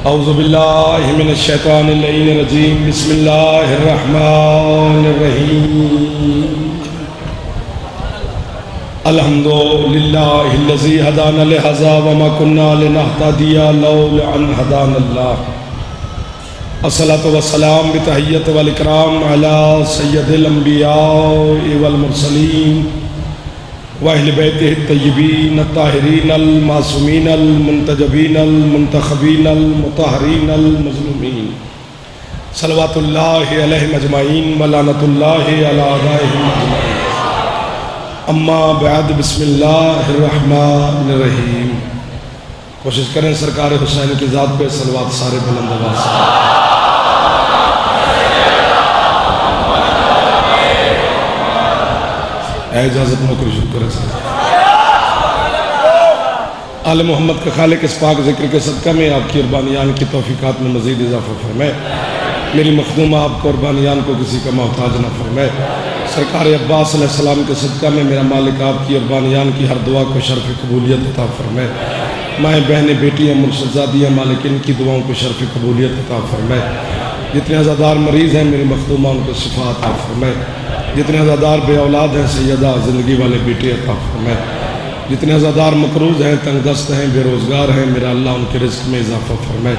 اعوذ باللہ من الشیطان اللعین الرجیم بسم اللہ الرحمن الرحیم الحمدللہ الذی ہدانا لہذا وما کنا لنہتدی لولا ان ہدانا اللہ الصلاۃ والسلام بتحیت والاکرام علی سید الانبیاء والمرسلین وَأَهْلِ بَيْتِهِ الطَّيِّبِينَ الطَّاهِرِينَ الْمَعْصُومِينَ الْمُنْتَجَبِينَ الْمُنْتَخَبِينَ الْمُطَهَّرِينَ الْمَظْلُومِينَ صلوات اللہ علیہم اجمعین ولعنۃ اللہ علی اعدائہم اجمعین اما بعد بسم اللہ الرحمن الرحیم۔ کوشش کریں سرکار حسین کی ذات پہ صلوات سارے بلند آواز سے۔ اے اجازت نوکری شروع کریں سر۔ آل محمد کا خالق اس پاک ذکر کے صدقہ میں آپ کی قربانیان کی توفیقات میں مزید اضافہ فرمائے۔ میری مخدومہ آپ کو قربانیان کو کسی کا محتاج نہ فرمائے۔ سرکار عباس علیہ السلام کے صدقہ میں میرا مالک آپ کی قربانیان کی ہر دعا کو شرف قبولیت عطا فرمائے۔ مائیں بہنیں بیٹیاں مرشدزادیاں مالکین کی دعاؤں کو شرف قبولیت عطا فرمائے۔ جتنے عزادار مریض ہیں میری مخدومہ ان کو شفا عطا فرمائے۔ جتنے عزادار بے اولاد ہیں سیدہ زندگی والے بیٹے عطا فرمائے۔ جتنے عزادار مقروض ہیں تنگ دست ہیں بے روزگار ہیں میرا اللہ ان کے رزق میں اضافہ فرمائے۔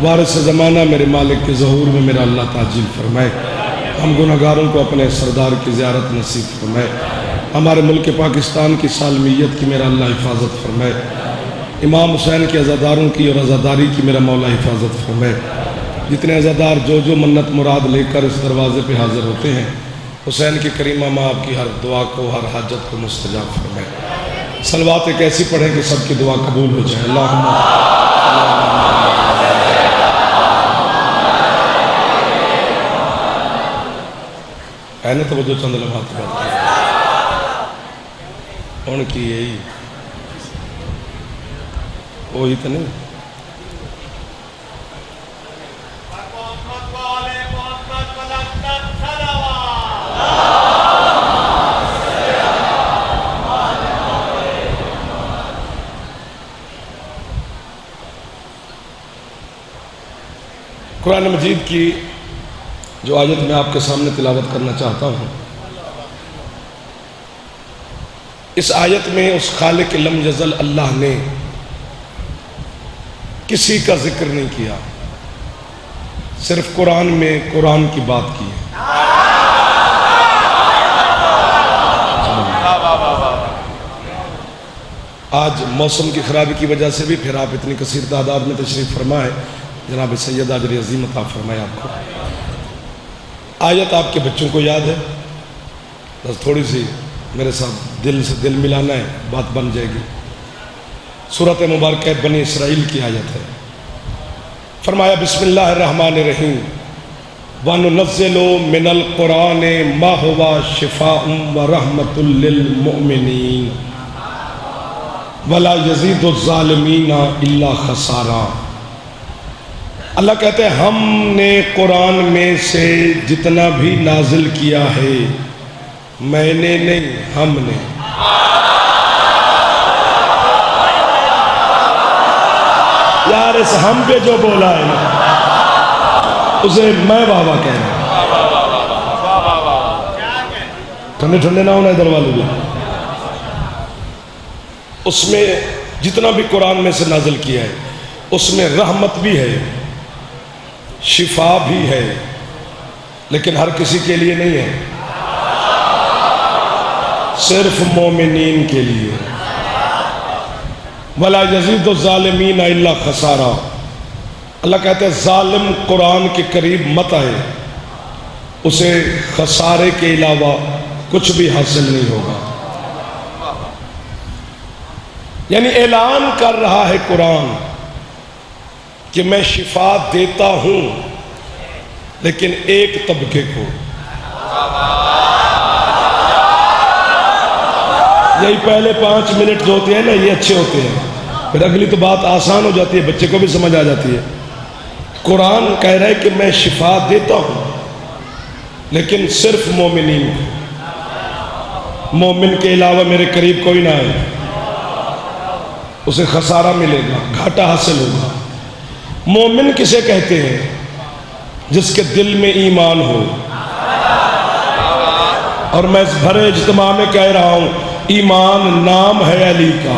وارث زمانہ میرے مالک کے ظہور میں میرا اللہ تعجیل فرمائے۔ ہم گناہگاروں کو اپنے سردار کی زیارت نصیب فرمائے۔ ہمارے ملک پاکستان کی سالمیت کی میرا اللہ حفاظت فرمائے۔ امام حسین کے عزاداروں کی اور عزاداری کی میرا مولا حفاظت فرمائے۔ جتنے عزادار جو منت مراد لے کر اس دروازے پہ حاضر ہوتے ہیں حسین کی کریمہ ماں آپ کی ہر دعا کو ہر حاجت کو مستجاب فرمائے۔ صلوات ایک ایسی پڑھیں کہ سب کی دعا قبول ہو جائے۔ اللہم اینے توجہ چند لمحات بات ان کی یہی وہی تو نہیں قرآن مجید کی جو آیت میں آپ کے سامنے تلاوت کرنا چاہتا ہوں اس آیت میں اس خالق لم یزل اللہ نے کسی کا ذکر نہیں کیا، صرف قرآن میں قرآن کی بات کی ہے۔ آج موسم کی خرابی کی وجہ سے بھی پھر آپ اتنی کثیر تعداد میں تشریف فرما ہے، جناب سید اجر عظیم عطا فرمائے آپ کو۔ آیت آپ کے بچوں کو یاد ہے، بس تھوڑی سی میرے ساتھ دل سے دل ملانا ہے، بات بن جائے گی۔ سورۃ مبارکہ بنی اسرائیل کی آیت ہے۔ فرمایا بسم اللہ الرحمن الرحیم وَنُنَزِّلُ مِنَ الْقُرْآنِ مَا هُوَ شِفَاءٌ وَرَحْمَةٌ لِّلْمُؤْمِنِينَ وَلَا يَزِيدُ الظَّالِمِينَ إِلَّا خَسَارًا۔ اللہ کہتے ہیں ہم نے قرآن میں سے جتنا بھی نازل کیا ہے، میں نے نہیں ہم نے۔ یار اس ہم پہ جو بولا ہے اسے میں بابا کہہ رہا ہوں۔ ٹھنڈے ٹھنڈے نہ ہونا ادھر والے بھی۔ اس میں جتنا بھی قرآن میں سے نازل کیا ہے اس میں رحمت بھی ہے، شفا بھی ہے، لیکن ہر کسی کے لیے نہیں ہے، صرف مومنین کے لیے۔ وَلَا يَزِيدُ الظَّالِمِينَ إِلَّا خَسَارًا۔ اللہ کہتے ہیں ظالم قرآن کے قریب مت آئے، اسے خسارے کے علاوہ کچھ بھی حاصل نہیں ہوگا۔ یعنی اعلان کر رہا ہے قرآن کہ میں شفا دیتا ہوں، لیکن ایک طبقے کو۔ یہی پہلے 5 منٹ جو ہوتے ہیں نا یہ اچھے ہوتے ہیں، پھر اگلی تو بات آسان ہو جاتی ہے، بچے کو بھی سمجھ آ جاتی ہے۔ قرآن کہہ رہا ہے کہ میں شفا دیتا ہوں لیکن صرف مومنین کو، مومن کے علاوہ میرے قریب کوئی نہ آئے، اسے خسارہ ملے گا، گھاٹا حاصل ہوگا۔ مومن کسے کہتے ہیں؟ جس کے دل میں ایمان ہو. اور میں اس بھرے اجتماع میں کہہ رہا ہوں، ایمان نام ہے علی کا.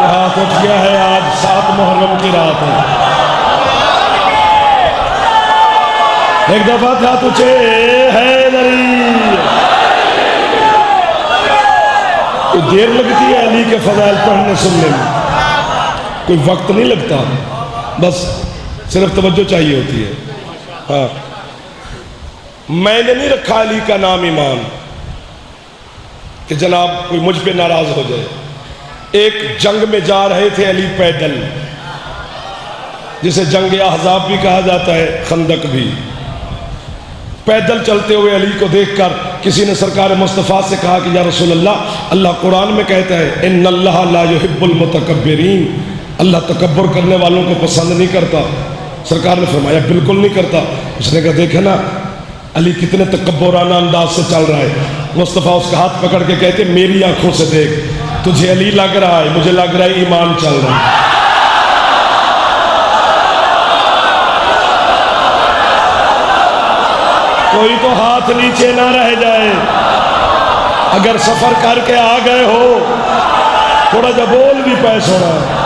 یہ ہاتھ اٹھ گیا ہے، آج 7 محرم کی رات ہے. ایک دفعہ تھا تجھے حیدری. کوئی دیر لگتی ہے علی کے فضائل پڑھنے سننے میں؟ کوئی وقت نہیں لگتا، بس صرف توجہ چاہیے ہوتی ہے. ہاں، میں نے نہیں رکھا علی کا نام ایمان کہ جناب کوئی مجھ پہ ناراض ہو جائے. ایک جنگ میں جا رہے تھے علی پیدل، جسے جنگ احزاب بھی کہا جاتا ہے، خندق بھی. پیدل چلتے ہوئے علی کو دیکھ کر کسی نے سرکار مصطفیٰ سے کہا کہ یا رسول اللہ، اللہ قرآن میں کہتا ہے ان اللہ لا يحب المتکبرین، اللہ تکبر کرنے والوں کو پسند نہیں کرتا. سرکار نے فرمایا بالکل نہیں کرتا. اس نے کہا دیکھے نا علی کتنے تکبرانہ انداز سے چل رہا ہے. مصطفیٰ اس کا ہاتھ پکڑ کے کہتے میری آنکھوں سے دیکھ، تجھے علی لگ رہا ہے، مجھے لگ رہا ہے ایمان چل رہا ہے. کوئی تو ہاتھ نیچے نہ رہ جائے. اگر سفر کر کے آ گئے ہو، تھوڑا جا بول بھی پیش ہو رہا ہے.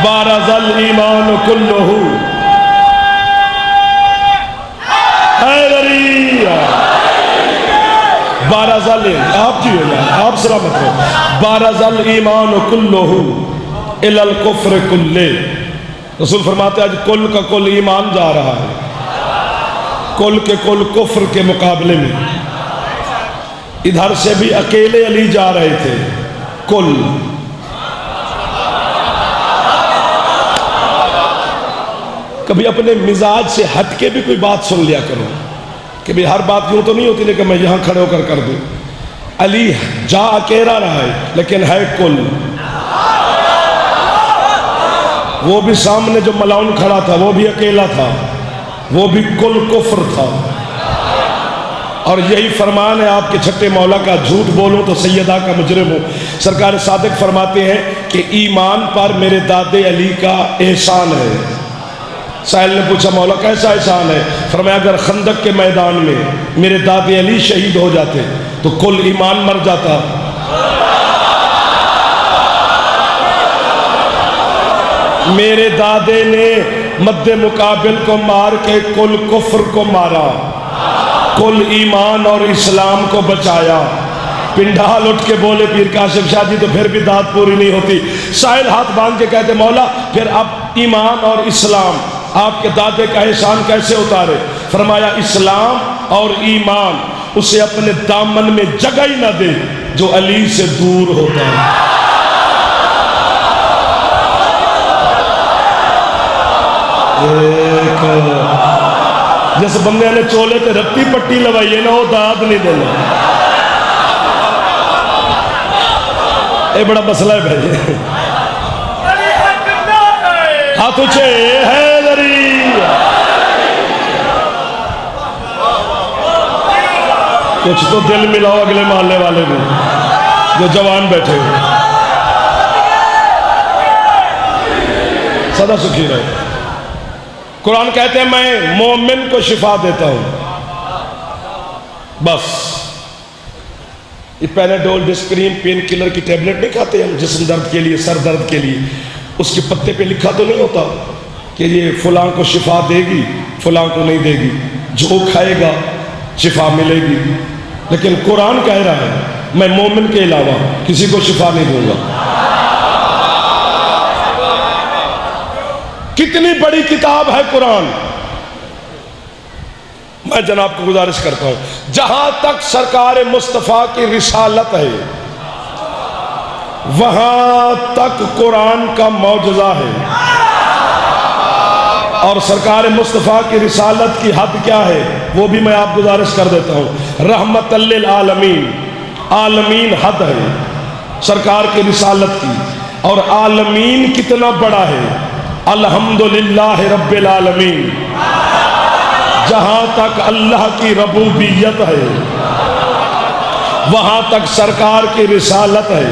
بارز الایمان کلہ حیدری. بارز آپ جی ہو جائے، آپ سلامت ہو. بارز الایمان کلہ الی الکفر کلہ. رسول فرماتے ہیں آج کل کا کل ایمان جا رہا ہے، کل کے کل کفر کے مقابلے میں. ادھر سے بھی اکیلے علی جا رہے تھے، کل. کبھی اپنے مزاج سے ہٹ کے بھی کوئی بات سن لیا کرو کہ بھی ہر بات یوں تو نہیں ہوتی لیکن میں یہاں کھڑے ہو کر دوں. علی جا اکیلا رہا ہے لیکن ہے کل. وہ بھی سامنے جو ملاؤن کھڑا تھا وہ بھی اکیلا تھا، وہ بھی کل کفر تھا. اور یہی فرمان ہے آپ کے چھٹے مولا کا، جھوٹ بولوں تو سیدہ کا مجرم ہوں. سرکار صادق فرماتے ہیں کہ ایمان پر میرے دادے علی کا احسان ہے. سائل نے پوچھا مولا کیسا احسان ہے؟ فرمایا اگر خندق کے میدان میں میرے دادے علی شہید ہو جاتے تو کل ایمان مر جاتا. میرے دادے نے مد مقابل کو مار کے کل کفر کو مارا، کل ایمان اور اسلام کو بچایا. پنڈال اٹھ کے بولے پیر کاشف شاہ جی تو پھر بھی داد پوری نہیں ہوتی. سائل ہاتھ باندھ کے کہتے مولا پھر اب ایمان اور اسلام آپ کے دادے کا احسان کیسے اتارے؟ فرمایا اسلام اور ایمان اسے اپنے دامن میں جگہ ہی نہ دے جو علی سے دور ہوتا ہے. جس بندے نے چولے تے رتی پٹی لوائی ہے نا وہ داد نہیں دینا. یہ بڑا مسئلہ ہے بھائی. ہاتھ اونچے حیدری. کچھ تو دل ملاؤ اگلے محلے والے میں جو جوان بیٹھے ہوئے. سدا سکھی رہے. قرآن کہتے ہیں میں مومن کو شفا دیتا ہوں. بس یہ پیناڈول ڈسپرین پین کلر کی ٹیبلٹ نہیں کھاتے ہم جسم درد کے لیے، سر درد کے لیے. اس کے پتے پہ لکھا تو نہیں ہوتا کہ یہ فلاں کو شفا دے گی فلاں کو نہیں دے گی، جو کھائے گا شفا ملے گی. لیکن قرآن کہہ رہا ہے میں مومن کے علاوہ کسی کو شفا نہیں دوں گا. کتنی بڑی کتاب ہے قرآن. میں جناب کو گزارش کرتا ہوں جہاں تک سرکار مصطفیٰ کی رسالت ہے وہاں تک قرآن کا معجزہ ہے. اور سرکار مصطفیٰ کی رسالت کی حد کیا ہے وہ بھی میں آپ گزارش کر دیتا ہوں. رحمت للعالمین، عالمین حد ہے سرکار کی رسالت کی. اور عالمین کتنا بڑا ہے؟ الحمدللہ رب العالمین. جہاں تک اللہ کی ربوبیت ہے وہاں تک سرکار کی رسالت ہے،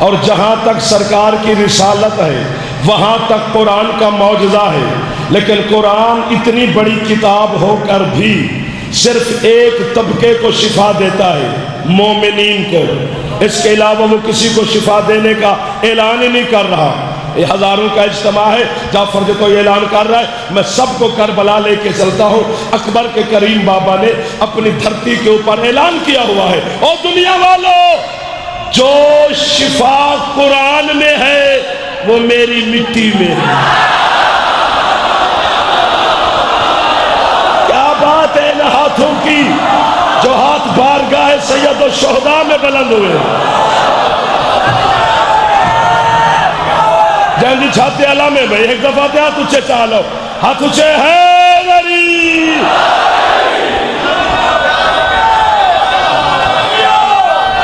اور جہاں تک سرکار کی رسالت ہے وہاں تک قرآن کا معجزہ ہے۔ لیکن قرآن اتنی بڑی کتاب ہو کر بھی صرف ایک طبقے کو شفا دیتا ہے، مومنین کو۔ اس کے علاوہ وہ کسی کو شفا دینے کا اعلان ہی نہیں کر رہا۔ یہ ہزاروں کا اجتماع ہے، جعفر جو تو یہ اعلان کر رہا ہے میں سب کو کربلا لے کے چلتا ہوں۔ اکبر کے کریم بابا نے اپنی دھرتی کے اوپر اعلان کیا ہوا ہے، اور دنیا والوں جو شفا قرآن میں ہے وہ میری مٹی میں ہے۔ کیا بات ہے ان ہاتھوں کی جو ہاتھ بارگاہ سید الشہداء میں بلند ہوئے۔ جلدی چھاتے علامے بھائی ایک دفعہ دے ہاتھ اچھے چالو، ہاتھ اچھے حیدری۔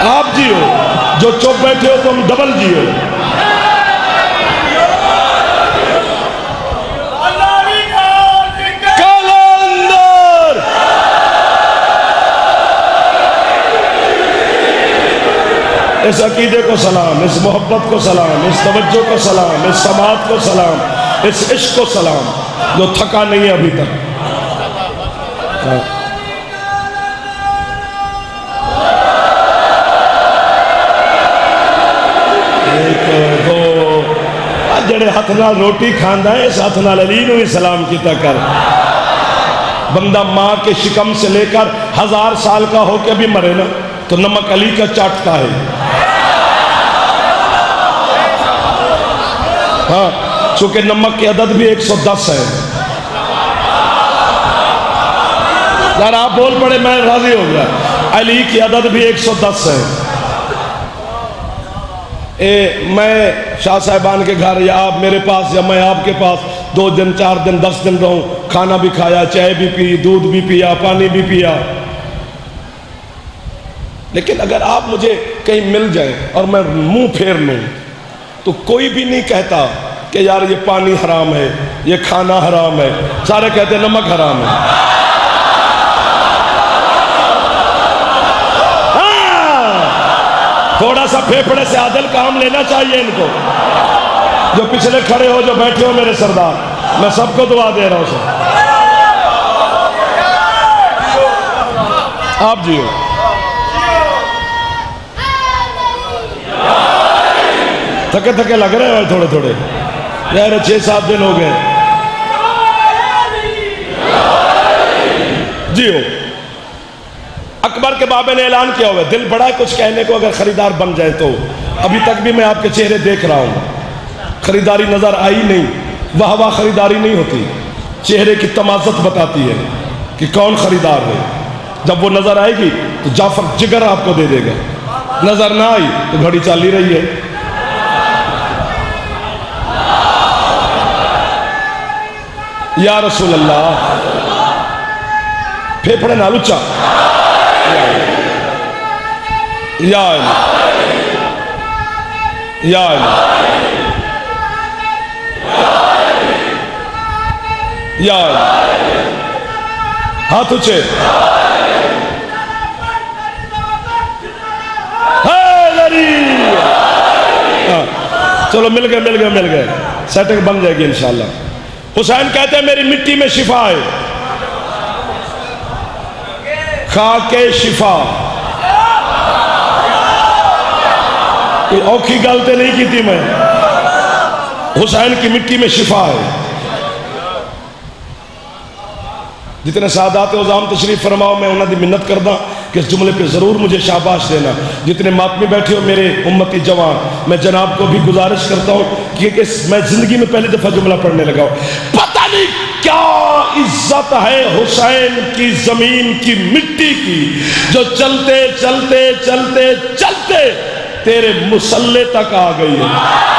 آپ جیو، جو چپ بیٹھے ہو تم ڈبل جیو۔ کلندر اس عقیدے کو سلام، اس محبت کو سلام، اس توجہ کو سلام، اس سماعت کو سلام، اس عشق کو سلام جو تھکا نہیں ہے ابھی تک۔ ایک دو جڑے ہاتھ نال روٹی کھاندا ہے اس ہاتھ نال علی نو ہی سلام کیتا کر۔ بندہ ماں کے شکم سے لے کر 1000 سال کا ہو کے بھی مرے نا تو نمک علی کا چاٹتا ہے۔ ہاں چونکہ نمک کی عدد بھی 110 ہے۔ ذرا آپ بول پڑے میں راضی ہو گیا۔ علی کی عدد بھی 110 ہے۔ میں شاہ صاحبان کے گھر یا آپ میرے پاس یا میں آپ کے پاس 2 دن 4 دن 10 دن رہوں، کھانا بھی کھایا، چائے بھی پی، دودھ بھی پیا، پانی بھی پیا، لیکن اگر آپ مجھے کہیں مل جائیں اور میں منہ پھیر لوں تو کوئی بھی نہیں کہتا کہ یار یہ پانی حرام ہے، یہ کھانا حرام ہے، سارے کہتے ہیں نمک حرام ہے۔ تھوڑا سا پھیپھڑے سے عادل کام لینا چاہیے ان کو۔ جو پچھلے کھڑے ہو، جو بیٹھے ہو میرے سردار، میں سب کو دعا دے رہا ہوں سر۔ آپ جی ہو تھکے تھکے لگ رہے ہو تھوڑے تھوڑے، یار 6-7 دن ہو گئے جی ہو۔ اکبر کے بابے نے اعلان کیا ہوا ہے، دل بڑا ہے کچھ کہنے کو، اگر خریدار بن جائے تو۔ ابھی تک بھی میں آپ کے چہرے دیکھ رہا ہوں، خریداری نظر آئی نہیں، واہ واہ خریداری نہیں ہوتی، چہرے کی تمازت بتاتی ہے کہ کون خریدار ہے۔ جب وہ نظر آئے گی تو جعفر جگر آپ کو دے دے گا، نظر نہ آئی تو گھڑی چل ہی رہی ہے۔ یا رسول اللہ، پھیپھڑے نال اچا، یا علی، یا علی، یا علی، ہاتھ اچھے، چلو مل گئے، سیٹنگ بن جائے گی انشاءاللہ۔ حسین کہتے ہیں میری مٹی میں شفا ہے، کھا کے شفا، کوئی اوکھی گلتے نہیں کی تھی میں، حسین کی مٹی میں شفا ہے۔ جتنے سادات عظام تشریف فرماؤ میں انہوں نے منت کردہ کہ اس جملے پہ ضرور مجھے شاباش دینا۔ جتنے ماتمی بیٹھے ہو میرے امتی جوان، میں جناب کو بھی گزارش کرتا ہوں کہ میں زندگی میں پہلی دفعہ جملہ پڑھنے لگا ہوں۔ پتہ نہیں کیا عزت ہے حسین کی زمین کی مٹی کی، جو چلتے چلتے چلتے چلتے تیرے مصلے تک آ گئی ہے۔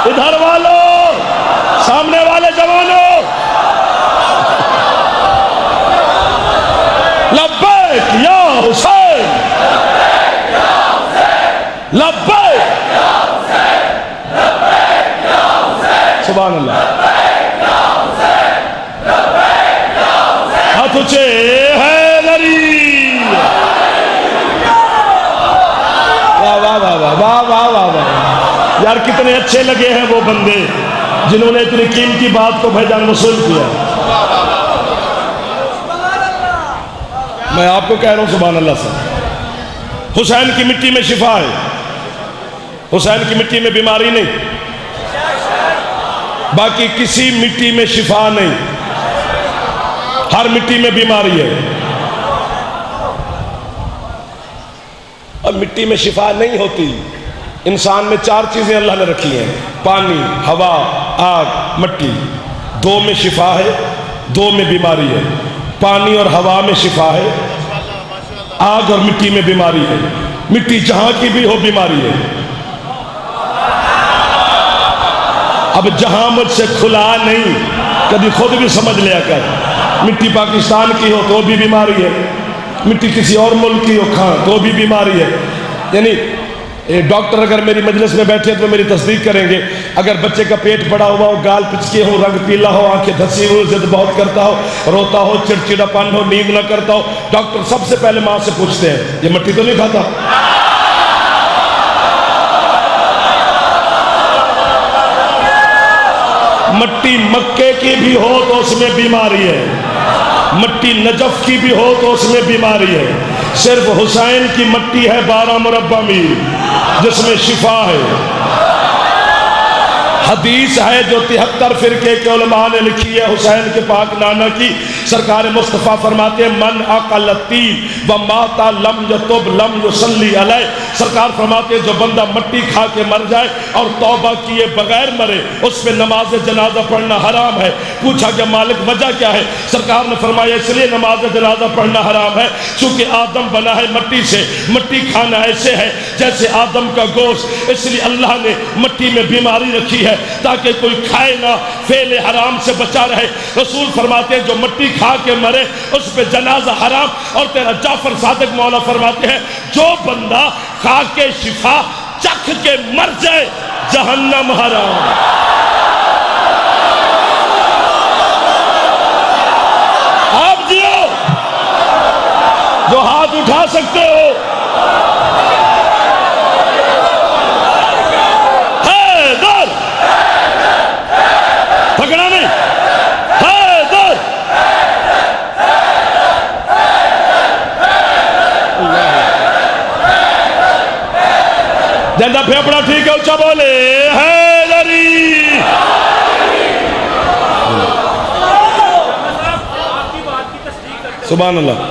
ادھر والوں، سامنے والے جوانوں، لبیک یا حسین، لبیک، سبحان اللہ۔ پہنچے حیدری۔ واہ واہ واہ واہ واہ واہ واہ واہ، یار کتنے اچھے لگے ہیں وہ بندے جنہوں نے اتنی قیمتی بات کو بھائی جان وصول کیا۔ میں آپ کو کہہ رہا ہوں سبحان اللہ سے، حسین کی مٹی میں شفا ہے، حسین کی مٹی میں بیماری نہیں، باقی کسی مٹی میں شفا نہیں، ہر مٹی میں بیماری ہے۔ اور مٹی میں شفا نہیں ہوتی، انسان میں 4 چیزیں اللہ نے رکھی ہیں، پانی، ہوا، آگ، مٹی۔ 2 میں شفا ہے، 2 میں بیماری ہے۔ پانی اور ہوا میں شفا ہے، آگ اور مٹی میں بیماری ہے۔ مٹی جہاں کی بھی ہو بیماری ہے۔ اب جہاں مجھ سے کھلا نہیں، کبھی خود بھی سمجھ لیا کر، مٹی پاکستان کی ہو تو بھی بیماری ہے، مٹی کسی اور ملک کی ہو کھاں تو بھی بیماری ہے۔ یعنی ڈاکٹر اگر میری مجلس میں بیٹھے تو میری تصدیق کریں گے، اگر بچے کا پیٹ بڑا ہوا ہو، گال پچکے ہو، رنگ پیلا ہو، آنکھیں دھسی ہو، ضد بہت کرتا ہو، روتا ہو، چڑچڑا پن ہو، نیند نہ کرتا ہو، ڈاکٹر سب سے پہلے ماں سے پوچھتے ہیں یہ مٹی تو نہیں کھاتا؟ مٹی مکے کی بھی ہو تو اس میں بیماری ہے، مٹی نجف کی بھی ہو تو اس میں بیماری ہے۔ صرف حسین کی مٹی ہے 12 مربع میل جس میں شفا ہے۔ حدیث ہے جو 73 فرقے کے علماء نے لکھی ہے حسین کے پاک نانا کی، سرکار مصطفیٰ فرماتے ہیں من اکل الطیب ومات لم یتب لم یصلی علیہ، سرکار فرماتے ہیں جو بندہ مٹی کھا کے مر جائے اور توبہ کیے بغیر مرے اس پہ نماز جنازہ پڑھنا حرام ہے۔ پوچھا کہ مالک وجہ کیا ہے؟ سرکار نے فرمایا اس لیے نماز جنازہ پڑھنا حرام ہے چونکہ آدم بنا ہے مٹی سے، مٹی کھانا ایسے ہے جیسے آدم کا گوشت، اس لیے اللہ نے مٹی میں بیماری رکھی ہے تاکہ کوئی کھائے نہ، فعل حرام سے بچا رہے۔ رسول فرماتے ہیں جو مٹی کھا کے مرے اس پہ جنازہ حرام۔ اور تیرا جعفر صادق مولا فرماتے ہیں جو بندہ کھا کے شفا چکھ کے مر جائے جہنم حرام۔ آپ جیو جو ہاتھ اٹھا سکتے ہو، پکڑا نہیں، حیدر جندہ پھیپڑا ٹھیک ہے، اچھا بولے حیدری۔ سبحان اللہ۔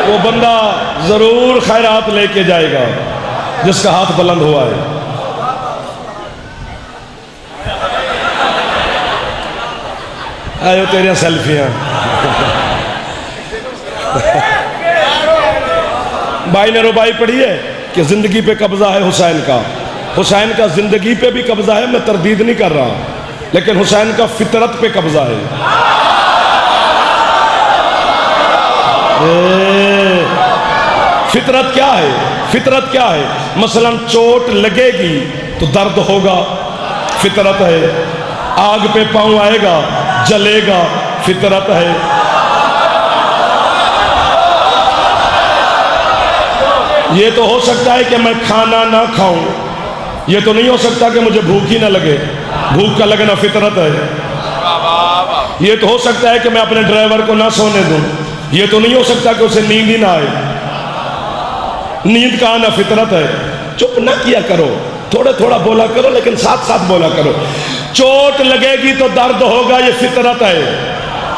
وہ بندہ ضرور خیرات لے کے جائے گا جس کا ہاتھ بلند ہوا ہے۔ آئے تیرے سیلفیاں بھائی نے ربائی پڑھی ہے کہ زندگی پہ قبضہ ہے حسین کا، حسین کا زندگی پہ بھی قبضہ ہے، میں تردید نہیں کر رہا، لیکن حسین کا فطرت پہ قبضہ ہے۔ فطرت کیا ہے؟ فطرت کیا ہے؟ مثلا چوٹ لگے گی تو درد ہوگا، فطرت ہے۔ آگ پہ پاؤں آئے گا جلے گا، فطرت ہے۔ یہ تو ہو سکتا ہے کہ میں کھانا نہ کھاؤں، یہ تو نہیں ہو سکتا کہ مجھے بھوک ہی نہ لگے، بھوک کا لگنا فطرت ہے۔ یہ تو ہو سکتا ہے کہ میں اپنے ڈرائیور کو نہ سونے دوں، یہ تو نہیں ہو سکتا کہ اسے نیند ہی نہ آئے، نیند کا آنا فطرت ہے۔ چپ نہ کیا کرو، تھوڑا تھوڑا بولا کرو لیکن ساتھ ساتھ بولا کرو۔ چوٹ لگے گی تو درد ہوگا، یہ فطرت ہے۔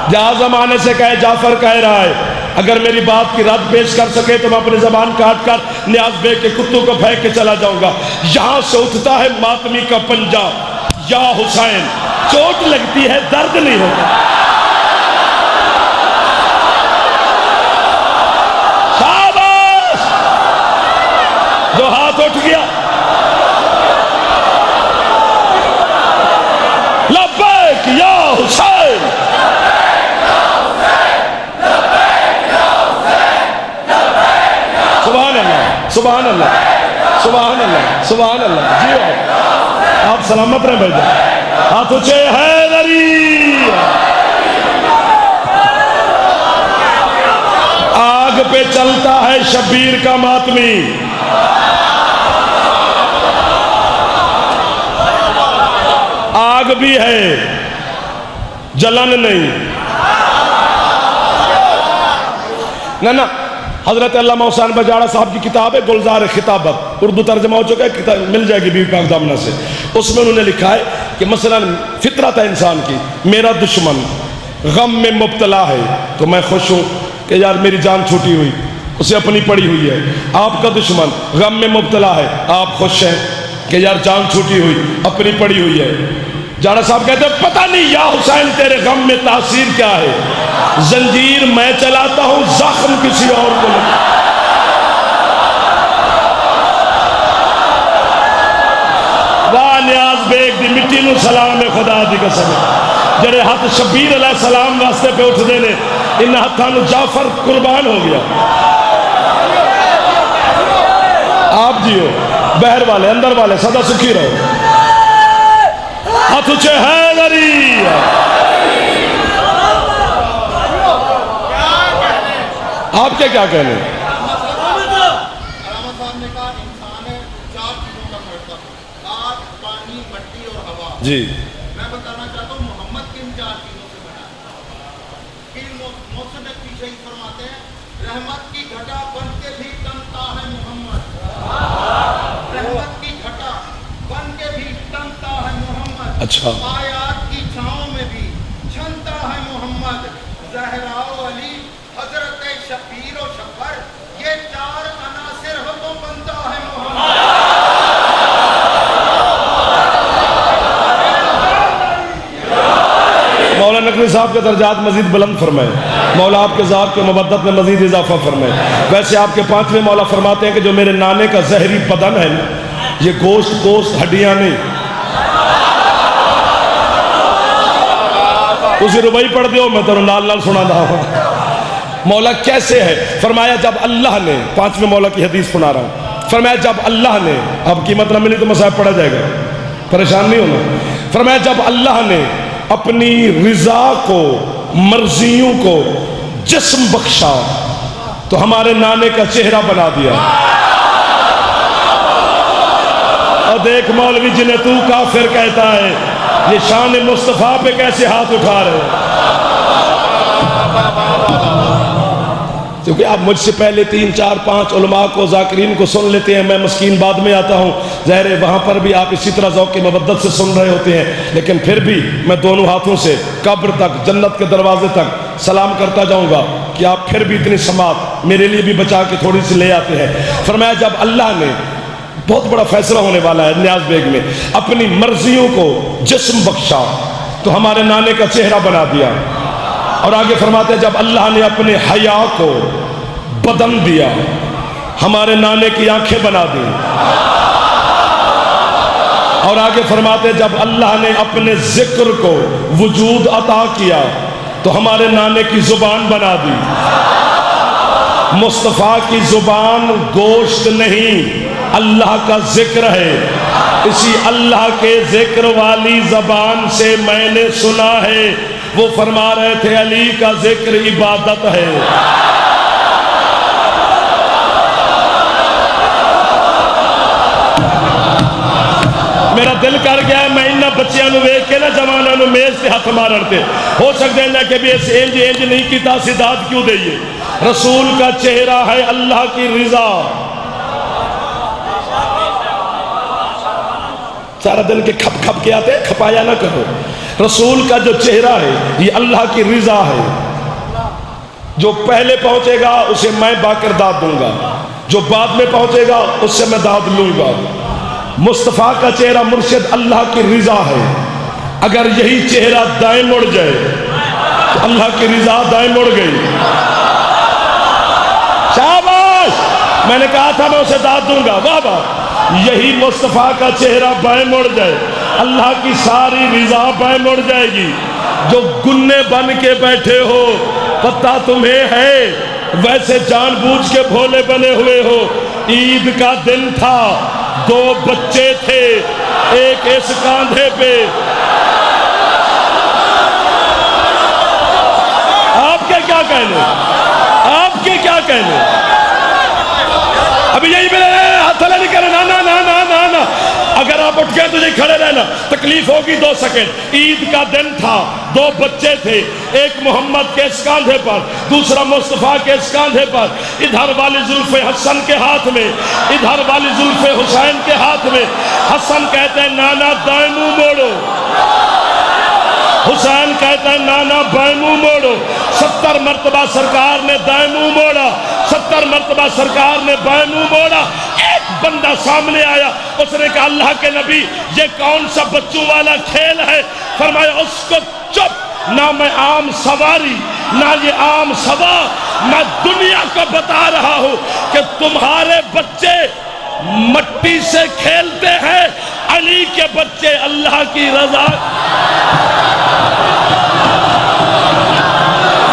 جہاں زمانے سے کہے جعفر کہہ رہا ہے اگر میری بات کی رد پیش کر سکے تو میں اپنی زبان کاٹ کر نیاز بیگ کے کتوں کو پھینک کے چلا جاؤں گا۔ یہاں سے اٹھتا ہے ماتمی کا پنجہ، یا حسین، چوٹ لگتی ہے درد نہیں ہوتا۔ شاباش! جو ہاتھ اٹھ گیا، لبیک یا حسین، سبحان اللہ، سبحان اللہ، سبحان اللہ، سبحان اللہ۔ جی آپ سلامت رہے بھائی جان، ہاتھ اونچے، حیدری۔ آگ پہ چلتا ہے شبیر کا ماتمی، آگ بھی ہے، جلن نہیں۔ نہ حضرت علامہ حسین بجاڑہ صاحب کی کتاب ہے گلزار خطابت، اردو ترجمہ ہو چکا ہے، مل جائے گی بی بی پاک دامنہ سے۔ اس میں انہوں نے لکھا ہے کہ مثلا فطرت ہے انسان کی، میرا دشمن غم میں مبتلا ہے تو میں خوش ہوں کہ یار میری جان چھوٹی ہوئی، اسے اپنی پڑی ہوئی ہے۔ آپ کا دشمن غم میں مبتلا ہے، آپ خوش ہیں کہ یار جان چھوٹی ہوئی، اپنی پڑی ہوئی ہے۔ جاڑا صاحب کہتے ہیں پتہ نہیں یا حسین تیرے غم میں تاثیر کیا ہے، زنجیر میں چلاتا ہوں، زخم کسی اور کو لگتا۔ واہ نیاز بیگ دی مٹی نو سلام خدا دی قسم، جڑے ہاتھ شبیر علیہ السلام واسطے پہ اٹھ دینے، ان ہاتھاں نو جعفر قربان ہو گیا۔ آپ جیو بہر والے اندر والے سدا سکھی رہو، ہاتھ اونچے، حیدری۔ آپ کے کیا کہنے ہیں؟ جی میں بتانا چاہتا ہوں محمد کن چار چیزوں سے بنا ہے۔ پھر محسن پیچھے ہی فرماتے ہیں رحمت کی گھٹا بن کے بھی تنتا ہے محمد، رحمت کی گھٹا بن کے بھی تنتا ہے محمد، اچھا، آیات کی چھاؤں میں بھی چھنتا ہے محمد، زہرا و علی حضرت شبیر و شفر یہ چار عناصر ہو تو بنتا ہے محمد۔ مولا نقوی صاحب کے درجات مزید بلند فرمائے، مولا آپ کے ذات کے مبدت میں مزید اضافہ فرمائے۔ ویسے آپ کے پانچویں مولا فرماتے ہیں کہ جو میرے نانے کا زہری بدن ہے نا، یہ گوشت ہڈیاں نہیں۔ اسی ربائی پڑھ دیو، میں تو نال نال سنا دا ہوں۔ مولا کیسے ہے؟ فرمایا جب اللہ نے، پانچویں مولا کی حدیث سنا رہا ہوں، فرمایا جب اللہ نے، اب قیمت نہ ملی تو مصاحب پڑھا جائے گا، پریشان نہیں ہونا۔ فرمایا جب اللہ نے اپنی رضا کو، مرضیوں کو جسم بخشا تو ہمارے نانے کا چہرہ بنا دیا۔ اور دیکھ مولوی جنہیں تو کافر کہتا ہے، یہ شان مصطفیٰ پہ کیسے ہاتھ اٹھا رہے ہیں؟ کیونکہ آپ مجھ سے پہلے 3 4 5 علماء کو، ذاکرین کو سن لیتے ہیں، میں مسکین بعد میں آتا ہوں، ظاہر ہے وہاں پر بھی آپ اسی طرح ذوق کی مبدت سے سن رہے ہوتے ہیں، لیکن پھر بھی میں دونوں ہاتھوں سے قبر تک، جنت کے دروازے تک سلام کرتا جاؤں گا کہ آپ پھر بھی اتنی سماعت میرے لیے بھی بچا کے تھوڑی سی لے آتے ہیں۔ فرمایا جب اللہ نے، بہت بڑا فیصلہ ہونے والا ہے نیاز بیگ میں، اپنی مرضیوں کو جسم بخشا تو ہمارے نانے کا چہرہ بنا دیا۔ اور آگے فرماتے ہیں جب اللہ نے اپنے حیا کو بدن دیا، ہمارے نانے کی آنکھیں بنا دی۔ اور آگے فرماتے ہیں جب اللہ نے اپنے ذکر کو وجود عطا کیا تو ہمارے نانے کی زبان بنا دی۔ مصطفیٰ کی زبان گوشت نہیں، اللہ کا ذکر ہے، اسی اللہ کے ذکر والی زبان سے میں نے سنا ہے، وہ فرما رہے تھے علی کا ذکر عبادت ہے۔ میرا دل کر گیا ہے میں انہاں بچیاں نو ویکھ کے نا جواناں نو میز تے ہاتھ مارن تے ہو سکتا ہے کہ بھی اس انج نہیں کیتا سداد کیوں دئیے۔ رسول کا چہرہ ہے اللہ کی رضا۔ سارا دن کے کھپ کھپ کے آتے کھپایا نہ کرو، رسول کا جو چہرہ ہے یہ اللہ کی رضا ہے۔ جو پہلے پہنچے گا اسے میں باقر داد دوں گا، جو بعد میں پہنچے گا اس سے میں داد لوں گا۔ مصطفیٰ کا چہرہ مرشد اللہ کی رضا ہے، اگر یہی چہرہ دائیں مڑ جائے تو اللہ کی رضا دائیں مڑ گئی۔ شاباش، میں نے کہا تھا میں اسے داد دوں گا، واہ واہ۔ یہی مصطفیٰ کا چہرہ بائیں مڑ جائے، اللہ کی ساری رضا بائیں مڑ جائے گی۔ جو گنے بن کے بیٹھے ہو پتہ تمہیں ہے، ویسے جان بوجھ کے بھولے بنے ہوئے ہو۔ عید کا دن تھا، 2 بچے تھے، ایک اس کاندھے پہ۔ آپ کے کیا کہنے، آپ کے کیا کہنے؟ ابھی یہی میرے ہاتھ تھلے نہیں کرنا، نا نا نا نا نا۔ اگر آپ اٹھ گئے تو یہ کھڑے رہنا، تکلیف ہوگی 2 سیکنڈ۔ عید کا دن تھا، 2 بچے تھے، ایک محمد کے اس کاندھے پر، دوسرا مصطفیٰ کے اس کاندھے پر۔ ادھر والی زلف حسن کے ہاتھ میں، ادھر والی زلف حسین کے ہاتھ میں۔ حسن کہتے ہیں نانا دائیں منہ موڑو، حسین کہتا ہے نانا بائیں منہ موڑو۔ 70 مرتبہ سرکار نے دائیں منہ موڑا، 70 مرتبہ سرکار نے بائیں منہ موڑا۔ ایک بندہ سامنے آیا، اس نے کہا اللہ کے نبی یہ کون سا بچوں والا کھیل ہے؟ فرمایا اس کو چپ، نہ میں عام سواری نہ یہ عام سوا، میں دنیا کو بتا رہا ہوں کہ تمہارے بچے مٹی سے کھیلتے ہیں، علی کے بچے اللہ کی رضا۔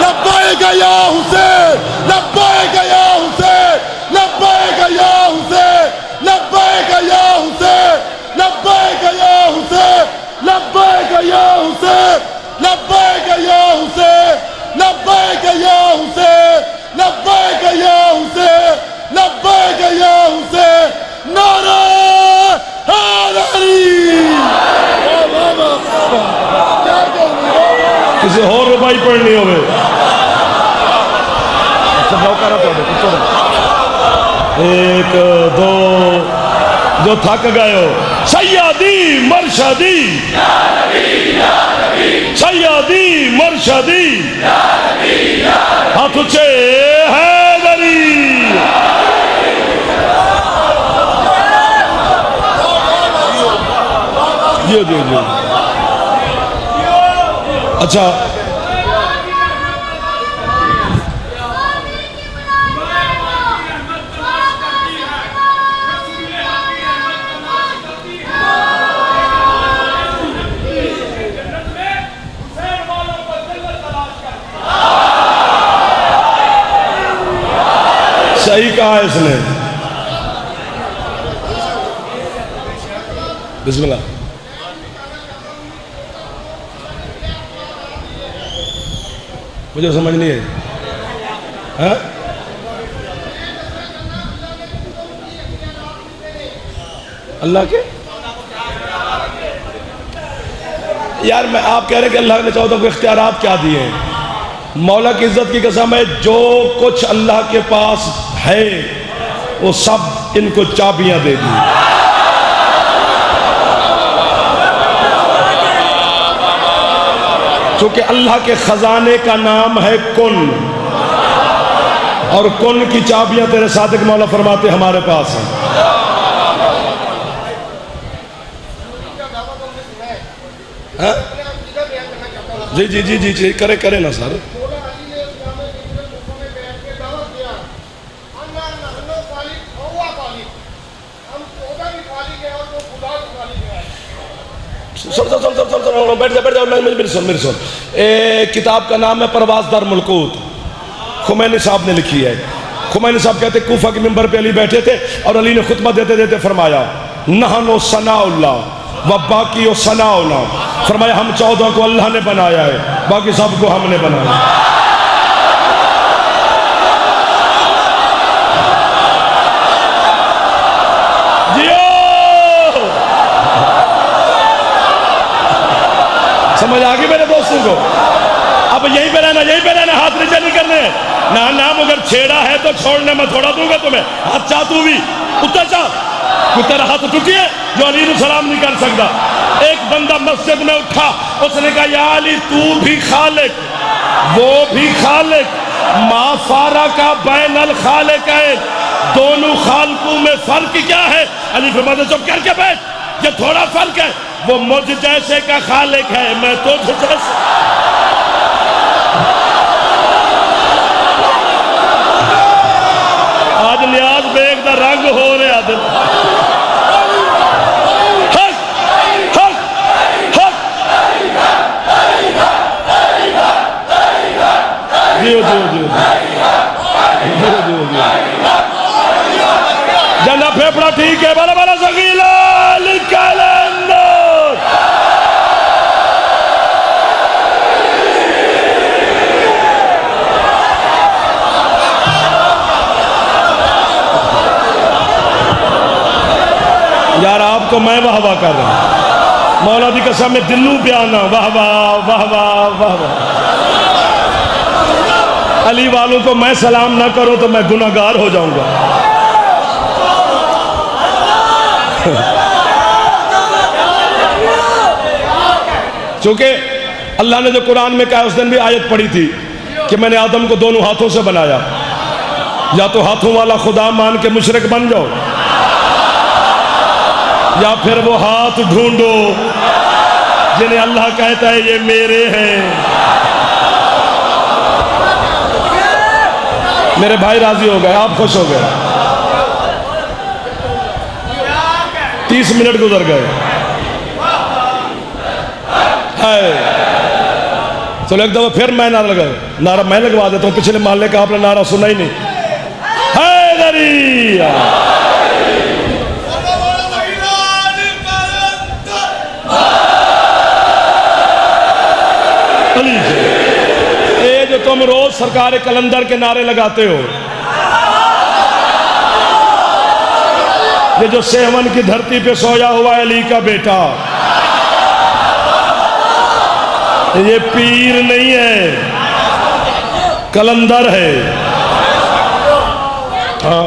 لبیک یا حسین، لبیک یا حسین، لبیک یا حسین، لبیک یا حسین، لبیک یا حسین، لبیک یا حسین، لبیک یا حسین، لبیک یا حسین، لبیک یا حسین، لبیک یا حسین، نعرہ حیدری۔ کسی اور ربائی پڑھنی ہوئے ایک دو جو تھک گئے ہو، سیدی مرشدی سیدی مرشدی ہاتھ اونچے حیدری۔ جی جی جی اچھا صحیح کہا اس نے، بسم اللہ۔ مجھے سمجھ نہیں ہے ہاں؟ اللہ کے یار میں آپ کہہ رہے کہ اللہ نے 14 کو اختیارات کیا دیے ہیں؟ مولا کی عزت کی قسم ہے جو کچھ اللہ کے پاس ہے وہ سب ان کو چابیاں دے دی۔ چونکہ اللہ کے خزانے کا نام ہے کن، اور کن کی چابیاں تیرے صادق مولا فرماتے ہمارے پاس ہیں۔ جی جی جی جی جی کرے نا سر۔ میری سن کتاب کا نام ہے پرواز در ملکوت، خمینی صاحب نے لکھی ہے۔ خمینی صاحب کہتے ہیں کوفہ کے منبر پہ علی بیٹھے تھے اور علی نے خطبہ دیتے دیتے فرمایا نحن ثناء اللہ و باقی ثناؤنا، فرمایا ہم 14 کو اللہ نے بنایا ہے، باقی سب کو ہم نے بنایا۔ سمجھ آگئی میرے دوستوں کو؟ اب یہیں پہ رہنا، ہاتھ نیچے نہیں کرنے۔ نام اگر چھیڑا ہے تو چھوڑنے میں تھوڑا دوں گا تمہیں، ہاتھ چاہ تو بھی اتر چاہ، کوئی تیرا ہاتھ ٹوٹی ہے جو علی کو سلام نہیں کر سکتا۔ ایک بندہ مسجد میں اٹھا، اس نے کہا یا علی تو بھی خالق وہ بھی خالق، ما فارقا بین الخالقین، دونوں خالقوں میں فرق کیا ہے؟ علی فرماتے چپ کر کے بیٹھ، یہ تھوڑا فرق ہے، وہ مجھ جیسے کا خالق ہے، میں تجھ جیسے۔ آج نیاز بیگ دا رنگ ہو رہے آدم، حق حق حق، دیو دیو دیو دیو دیو دیو، جنہ پھیپڑا ٹھیک ہے، بڑا بڑا سگیلا لکلندر۔ یار آپ کو میں واہ واہ کر رہا ہوں، مولا دی قسم میں دلوں پہ آنا، واہ واہ واہ واہ واہ واہ۔ علی والوں کو میں سلام نہ کروں تو میں گناہگار ہو جاؤں گا۔ چونکہ اللہ نے جو قرآن میں کہا، اس دن بھی آیت پڑھی تھی کہ میں نے آدم کو دونوں ہاتھوں سے بنایا، یا تو ہاتھوں والا خدا مان کے مشرک بن جاؤ، یا پھر وہ ہاتھ ڈھونڈو جنہیں اللہ کہتا ہے یہ میرے ہیں۔ میرے بھائی راضی ہو گئے، آپ خوش ہو گئے، 30 منٹ گزر گئے۔ چلو ایک دفعہ پھر میں نعرہ لگاؤ، نعرہ میں لگوا دیتا ہوں، پچھلے محلے کا آپ نے نعرہ سنا ہی نہیں۔ حیدری جو تم روز سرکار کلندر کے نعرے لگاتے ہو، یہ جو سیون کی دھرتی پہ سویا ہوا ہے علی کا بیٹا، یہ پیر نہیں ہے، کلندر ہے۔ ہاں،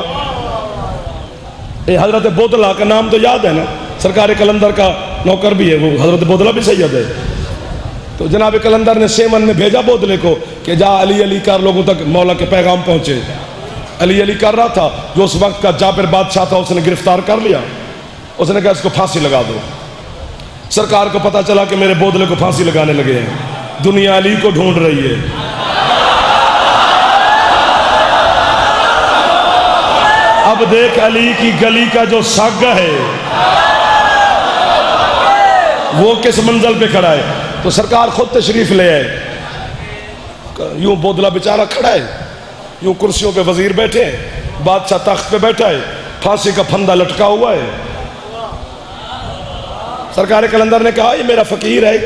یہ حضرت بودلہ کا نام تو یاد ہے نا، سرکار کلندر کا نوکر بھی ہے وہ، حضرت بودلہ بھی سید ہے۔ تو جناب کلندر نے سیمن میں بھیجا بودلے کو کہ جا علی علی کر، لوگوں تک مولا کے پیغام پہنچے۔ علی علی کر رہا تھا، جو اس وقت کا جابر بادشاہ تھا اس نے گرفتار کر لیا، اس نے کہا اس کو پھانسی لگا دو۔ سرکار کو پتا چلا کہ میرے بودلے کو پھانسی لگانے لگے ہیں، دنیا علی کو ڈھونڈ رہی ہے۔ اب دیکھ علی کی گلی کا جو سگ ہے وہ کس منزل پہ کھڑا ہے۔ تو سرکار خود تشریف لے آئے، یوں بودلہ بیچارہ کھڑا ہے، یوں کرسیوں پہ وزیر بیٹھے ہیں، بادشاہ تخت پہ بیٹھا ہے، پھانسی کا پھندا لٹکا ہوا ہے۔ سرکار کلندر نے کہا یہ میرا فقیر ہے،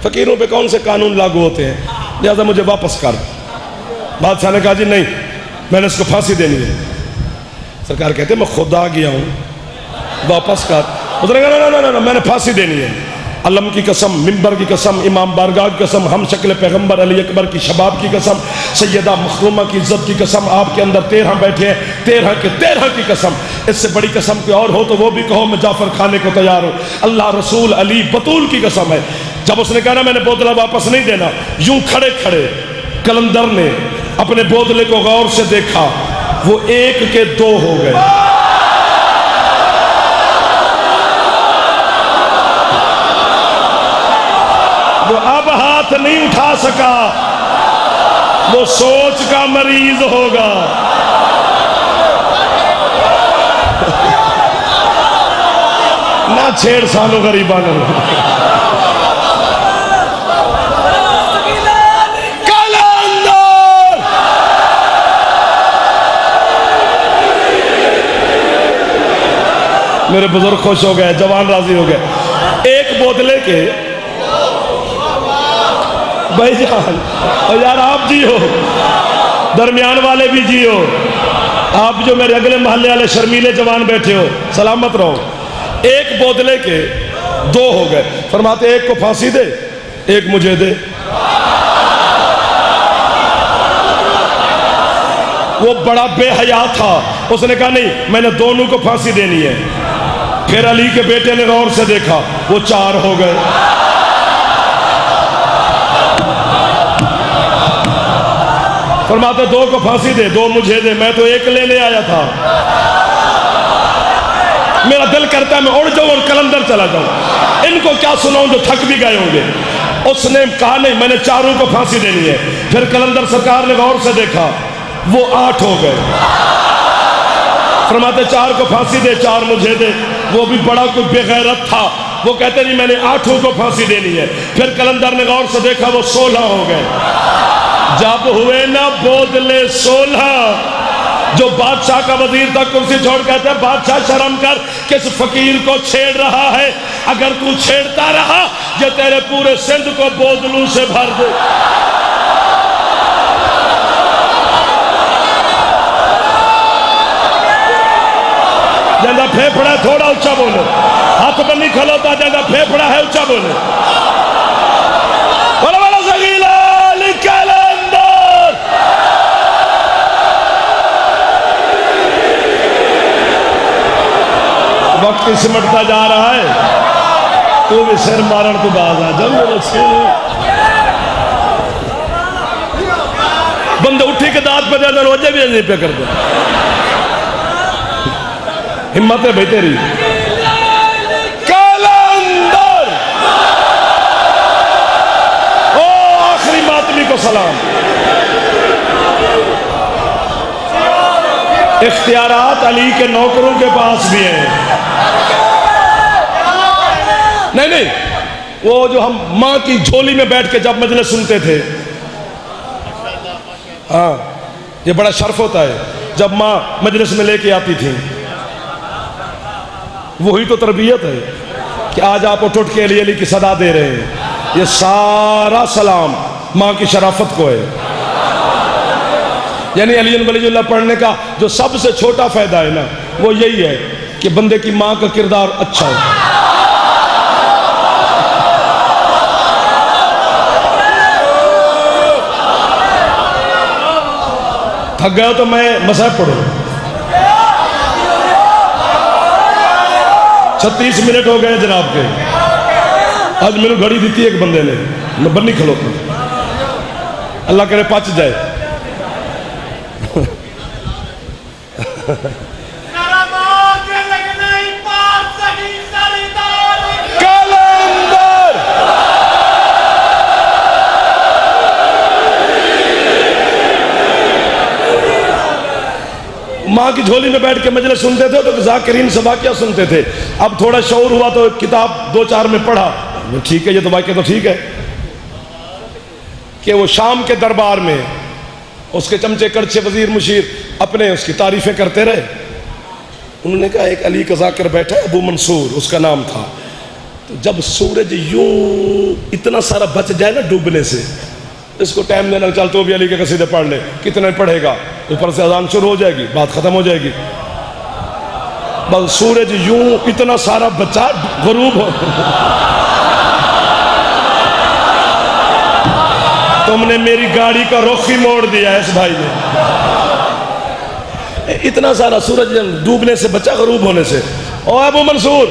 فقیروں پہ کون سے قانون لاگو ہوتے ہیں، لہذا مجھے واپس کر۔ بادشاہ نے کہا جی نہیں، میں نے اس کو پھانسی دینی ہے۔ سرکار کہتے ہیں میں خود آ گیا ہوں، واپس کر۔ اس نے کہا نا میں نے پھانسی دینی ہے، علم کی قسم، منبر کی قسم، امام بارگاہ کی قسم، ہم شکل پیغمبر علی اکبر کی شباب کی قسم، سیدہ مخدومہ کی عزت کی قسم، آپ کے اندر 13 بیٹھے ہیں، 13 کے 13 کی قسم، اس سے بڑی قسم کوئی اور ہو تو وہ بھی کہو میں جعفر کھانے کو تیار ہوں۔ اللہ، رسول، علی، بطول کی قسم ہے۔ جب اس نے کہا نا میں نے بودلہ واپس نہیں دینا، یوں کھڑے کھڑے کلندر نے اپنے بودلے کو غور سے دیکھا، وہ 1 کے 2 ہو گئے۔ وہ اب ہاتھ نہیں اٹھا سکا، وہ سوچ کا مریض ہوگا۔ نہ چھیڑ سانو غریبانو۔ کلندر میرے بزرگ خوش ہو گئے، جوان راضی ہو گئے۔ ایک بودلے کے بھائی جان، اور یار آپ جی ہو، درمیان والے بھی جی ہو، آپ جو میرے اگلے محلے والے شرمیلے جوان بیٹھے ہو، سلامت رہو۔ ایک بودلے کے 2 ہو گئے، فرماتے ایک کو پھانسی دے، ایک مجھے دے۔ وہ بڑا بے حیا تھا، اس نے کہا نہیں میں نے دونوں کو پھانسی دینی ہے۔ پھر علی کے بیٹے نے غور سے دیکھا، وہ 4 ہو گئے۔ فرماتے دو کو پھانسی دے، دو مجھے دے، میں تو ایک لینے آیا تھا۔ میرا دل کرتا ہے میں اڑ جاؤں اور قلندر چلا جاؤں، ان کو کیا سناؤں جو تھک بھی گئے ہوں گے۔ اس نے کہا نہیں، میں نے چاروں کو پھانسی دینی ہے۔ پھر قلندر سرکار نے غور سے دیکھا، وہ 8 ہو گئے۔ فرماتے 4 کو پھانسی دے، 4 مجھے دے۔ وہ بھی بڑا کوئی بے غیرت تھا، وہ کہتے نہیں میں نے 8 کو پھانسی دینی ہے۔ پھر قلندر نے غور سے دیکھا، وہ 16 ہو گئے۔ جب ہوئے نا بودلے 16، جو بادشاہ کا وزیر تھا کرسی چھوڑ کہتے ہیں بادشاہ شرم کر، کس فقیر کو چھیڑ رہا ہے؟ اگر تو چھیڑتا رہا یہ تیرے پورے سندھ کو بودلوں سے بھر دے۔ جہاں پھیپڑا ہے تھوڑا اچھا بولو، ہاتھ پر نہیں کھلوتا، جہاں پھیپڑا ہے اچھا بولو۔ بڑا بڑا سگیلا قلندر، وقت سمٹتا جا رہا ہے، تو بھی سر مارن کو باز آ جا میرے سر۔ بندہ اٹھی کے دانت پہ دے دے وجہ بھی نہیں پہ کر دے، ہمت ہے بھائی تیری۔ قلندر، او آخری ماتمی کو سلام۔ اختیارات علی کے نوکروں کے پاس بھی ہیں۔ نہیں، وہ جو ہم ماں کی جھولی میں بیٹھ کے جب مجلس سنتے تھے، ہاں یہ بڑا شرف ہوتا ہے جب ماں مجلس میں لے کے آتی تھی، وہی تو تربیت ہے کہ آج آپ اٹھ کے علی علی کی صدا دے رہے ہیں۔ یہ سارا سلام ماں کی شرافت کو ہے۔ یعنی علی ولی اللہ پڑھنے کا جو سب سے چھوٹا فائدہ ہے نا، وہ یہی ہے کہ بندے کی ماں کا کردار اچھا ہو۔ تھک گیا تو میں مصحف پڑھوں۔ 36 منٹ ہو گئے جناب کے، آج میرے گھڑی دیتی ہے ایک بندے نے، میں بنی کھلوتا، اللہ کرے پچ جائے۔ قلندر، ماں کی جھولی میں بیٹھ کے مجلس سنتے تھے تو ذاکرین سے واقعہ سنتے تھے۔ اب تھوڑا شعور ہوا تو کتاب 2-4 میں پڑھا، ٹھیک ہے یہ تو واقعہ تو ٹھیک ہے کہ وہ شام کے دربار میں اس کے چمچے کڑچے وزیر مشیر اپنے اس کی تعریفیں کرتے رہے۔ انہوں نے کہا ایک علی کا ذاکر بیٹھا ہے، ابو منصور اس کا نام تھا، تو جب سورج یوں اتنا سارا بچ جائے نا ڈوبنے سے، اس کو ٹائم دینا، چل تو بھی علی کے قصیدے پڑھ لے، کتنے پڑھے گا، اوپر سے اذان شروع ہو جائے گی، بات ختم ہو جائے گی، بس سورج یوں اتنا سارا بچا غروب ہو۔ تم نے میری گاڑی کا رخ ہی موڑ دیا ہے اس بھائی نے، اتنا سارا سورج ڈوبنے سے بچا غروب ہونے سے۔ او ابو منصور،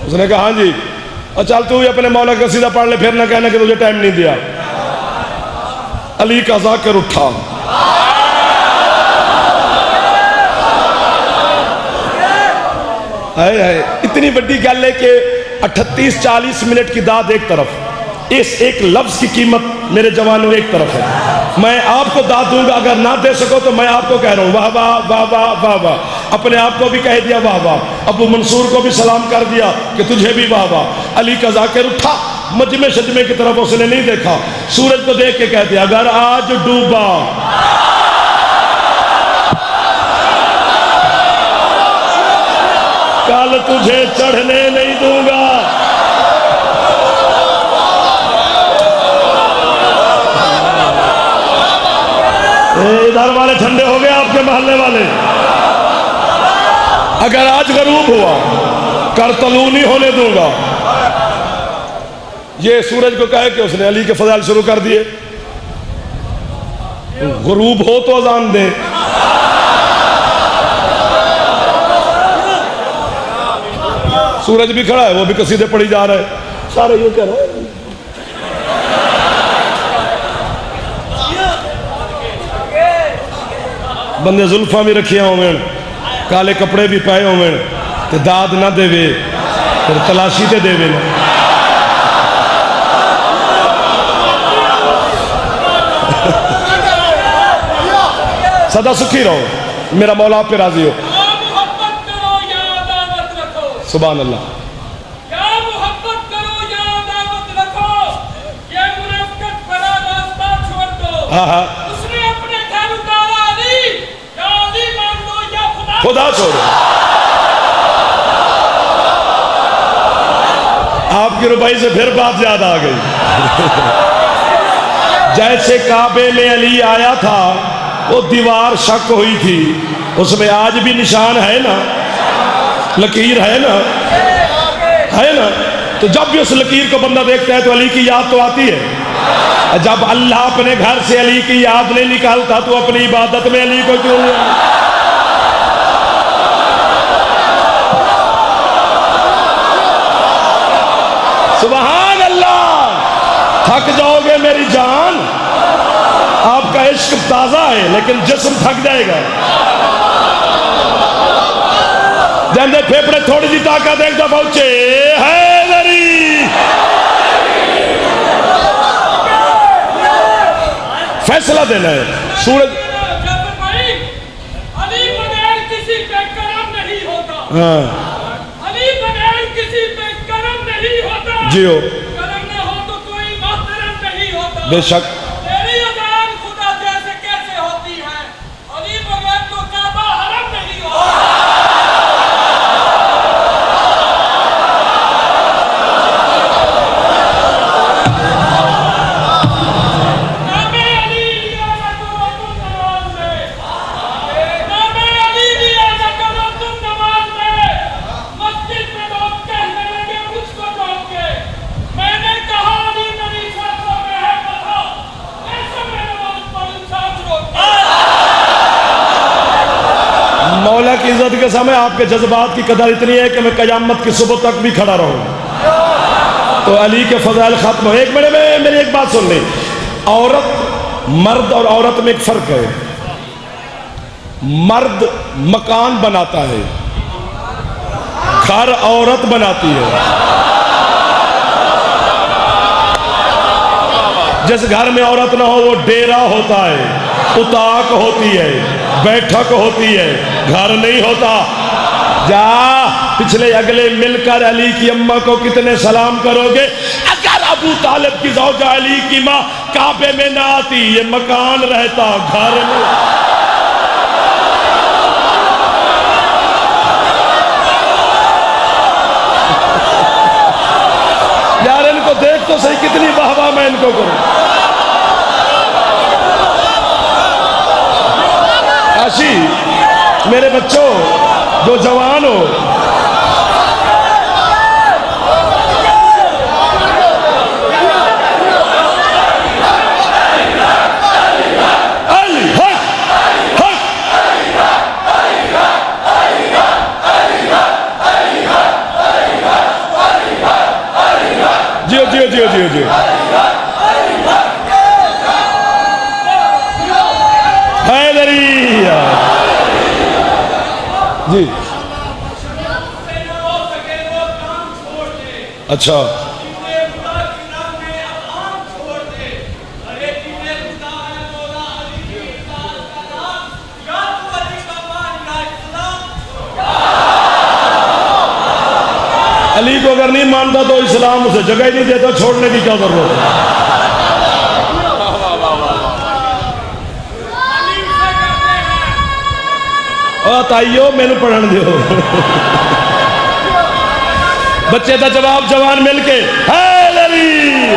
اس نے کہا ہاں جی، اور چل تو اپنے مولا کا قصیدہ پڑھ لے، پھر نہ کہنا کہ تجھے ٹائم نہیں دیا۔ علی کا ذاکر اٹھا، اتنی بڑی گل ہے کہ 38-40 منٹ کی داد ایک طرف، اس ایک لفظ کی قیمت میرے جوانوں ایک طرف ہے۔ میں آپ کو داد دوں گا، اگر نہ دے سکو تو میں آپ کو کہہ رہا ہوں واہ واہ واہ واہ واہ واہ۔ اپنے آپ کو بھی کہہ دیا واہ واہ، ابو منصور کو بھی سلام کر دیا کہ تجھے بھی واہ واہ۔ علی کا ذاکر اٹھا، مجمع شجمے کی طرف اس نے نہیں دیکھا، سورج کو دیکھ کے کہہ دیا اگر آج ڈوبا کل تجھے چڑھنے نہیں دوں گا۔ ادھر والے ٹھنڈے ہو گئے، آپ کے محلے والے، اگر آج غروب ہوا کل طلوع نہیں ہونے دوں گا۔ یہ سورج کو کہے کہ اس نے علی کے فضائل شروع کر دیے، غروب ہو تو اذان دے۔ سورج بھی کھڑا ہے، وہ بھی قصیدے پڑھی جا رہے، سارے یوں کہہ رہے ہیں بندے زلفاں بھی رکھیا ہوئے کالے کپڑے بھی پائے ہوئے تے داد نہ دے وے پھر تلاشی تے دے وے نا سدا سکھی رہو میرا مولا آپ پہ راضی ہو سبحان اللہ ہاں ہاں خدا چھوڑو آپ کی روپائی سے پھر بات یاد آ گئی جیسے کعبے میں علی آیا تھا وہ دیوار شک ہوئی تھی اس میں آج بھی نشان ہے نا لکیر ہے نا تو جب بھی اس لکیر کو بندہ دیکھتا ہے تو علی کی یاد تو آتی ہے جب اللہ اپنے گھر سے علی کی یاد نہیں نکالتا تو اپنی عبادت میں علی کو کیوں نہیں سبحان اللہ تھک جاؤ گے میری جان آپ کا عشق تازہ ہے لیکن جسم تھک جائے گا جاندے پھیپڑے تھوڑی جی طاقت ایک دفعہ اچھے حیدری فیصلہ دینا ہے سورج علی بغیر کسی پہ کرم نہیں ہوتا ہاں علی بغیر کسی پہ کرم نہیں ہوتا جیو کرم نہ ہو تو کوئی محترم نہیں ہوتا بے شک تیری اذان خدا جیسے کیسے ہوتی ہے علی بغیر تو کعبہ حرم نہیں ہوتا مولا کی عزت کے سامنے آپ کے جذبات کی قدر اتنی ہے کہ میں قیامت کی صبح تک بھی کھڑا رہوں تو علی کے فضائل ختم ہو ایک منٹ میں میری ایک بات سن لیں عورت مرد اور عورت میں ایک فرق ہے مرد مکان بناتا ہے گھر عورت بناتی ہے جس گھر میں عورت نہ ہو وہ ڈیرا ہوتا ہے اتاق ہوتی ہے بیٹھک ہوتی ہے گھر نہیں ہوتا جا پچھلے اگلے مل کر علی کی اماں کو کتنے سلام کرو گے اگر ابو طالب کی زوجہ علی کی ماں کعبے میں نہ آتی یہ مکان رہتا گھر میں یار ان کو دیکھ تو صحیح کتنی واہ واہ میں ان کو کروں کاشی میرے بچوں جو جوان ہو جیو حیدری جی اچھا علی کو اگر نہیں مانتا تو اسلام اسے جگہ ہی نہیں دیتا چھوڑنے کی کیا ضرورت ہے تائیو میں نے پڑھن دیو بچے دا جواب جوان مل کے حیدری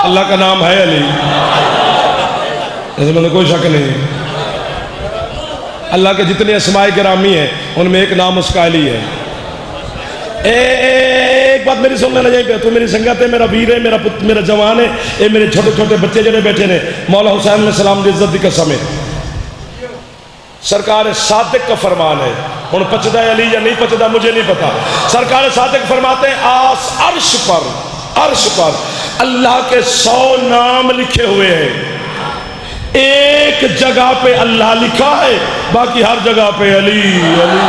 اللہ کا نام ہے علی اس میں کوئی شک نہیں اللہ کے جتنے اسماء گرامی ہیں ان میں ایک نام اس کا علی ہے ایک بات میری سننے لگے پہ تو میری سنگت ہے میرا ویر ہے میرا جوان ہے اے میرے چھوٹے چھوٹے بچے جڑے بیٹھے نے مولا حسین علیہ السلام دی عزت دی قسم ہے سرکار صادق کا فرمان ہے. ہن پچدا ہے علی یا نہیں پچدا مجھے نہیں پتا. سرکار صادق فرماتے ہیں عرش پر اللہ کے 100 نام لکھے ہوئے ہیں. ایک جگہ پہ اللہ لکھا ہے، باقی ہر جگہ پہ علی علی.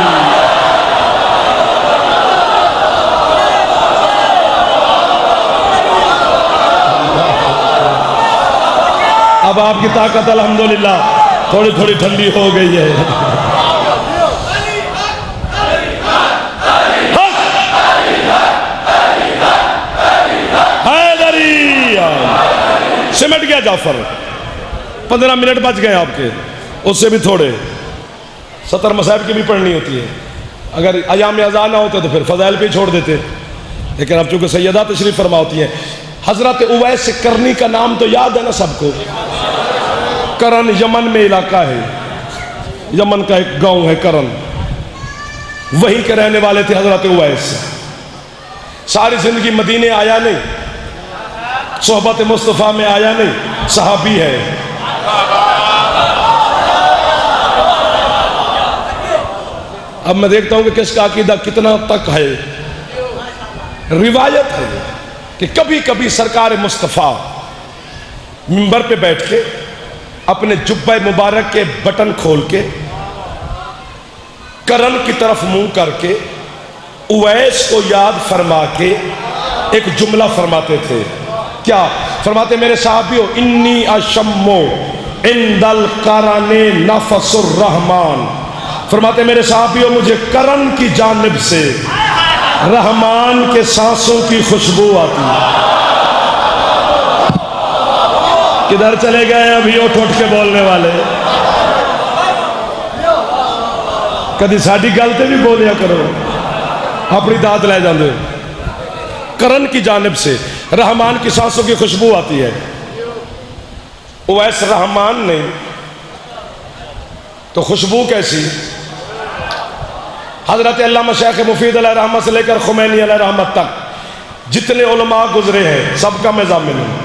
اب آپ کی طاقت الحمدللہ تھوڑی تھوڑی ٹھنڈی ہو گئی ہے. سمٹ گیا جعفر. 15 منٹ بچ گئے آپ کے، اس سے بھی تھوڑے. 70 مصائب کی بھی پڑھنی ہوتی ہے. اگر ایام اذان نہ ہوتے تو پھر فضائل پہ ہی چھوڑ دیتے، لیکن اب چونکہ سیدہ تشریف فرما ہوتی ہیں. حضرت اویس کرنی کا نام تو یاد ہے نا سب کو. کرن یمن میں علاقہ ہے، یمن کا ایک گاؤں ہے کرن، وہیں کے رہنے والے تھے حضرت اویس. ساری زندگی مدینے آیا نہیں، صحبت مصطفیٰ میں آیا نہیں، صحابی ہے. اب میں دیکھتا ہوں کہ کس کا عقیدہ کتنا تک ہے. روایت ہے کہ کبھی کبھی سرکار مصطفیٰ منبر پہ بیٹھ کے اپنے جبہ مبارک کے بٹن کھول کے کرن کی طرف منہ کر کے اویس کو یاد فرما کے ایک جملہ فرماتے تھے. کیا فرماتے؟ میرے صحابیو انی اشمو عند القرن نفس الرحمن. فرماتے میرے صحابیو مجھے کرن کی جانب سے رحمان کے سانسوں کی خوشبو آتی ہے. کدھر چلے گئے ابھی اٹھ اٹھ کے بولنے والے؟ کدی ساڈی گل تے بھی بولیا کرو، اپنی داد لے جاندے. کرن کی جانب سے رحمان کی سانسوں کی خوشبو آتی ہے. اویس رحمان نہیں تو خوشبو کیسی؟ حضرت علامہ شیخ مفید علیہ رحمت سے لے کر خمینی علیہ رحمت تک جتنے علماء گزرے ہیں سب کا میں ضامن ہوں.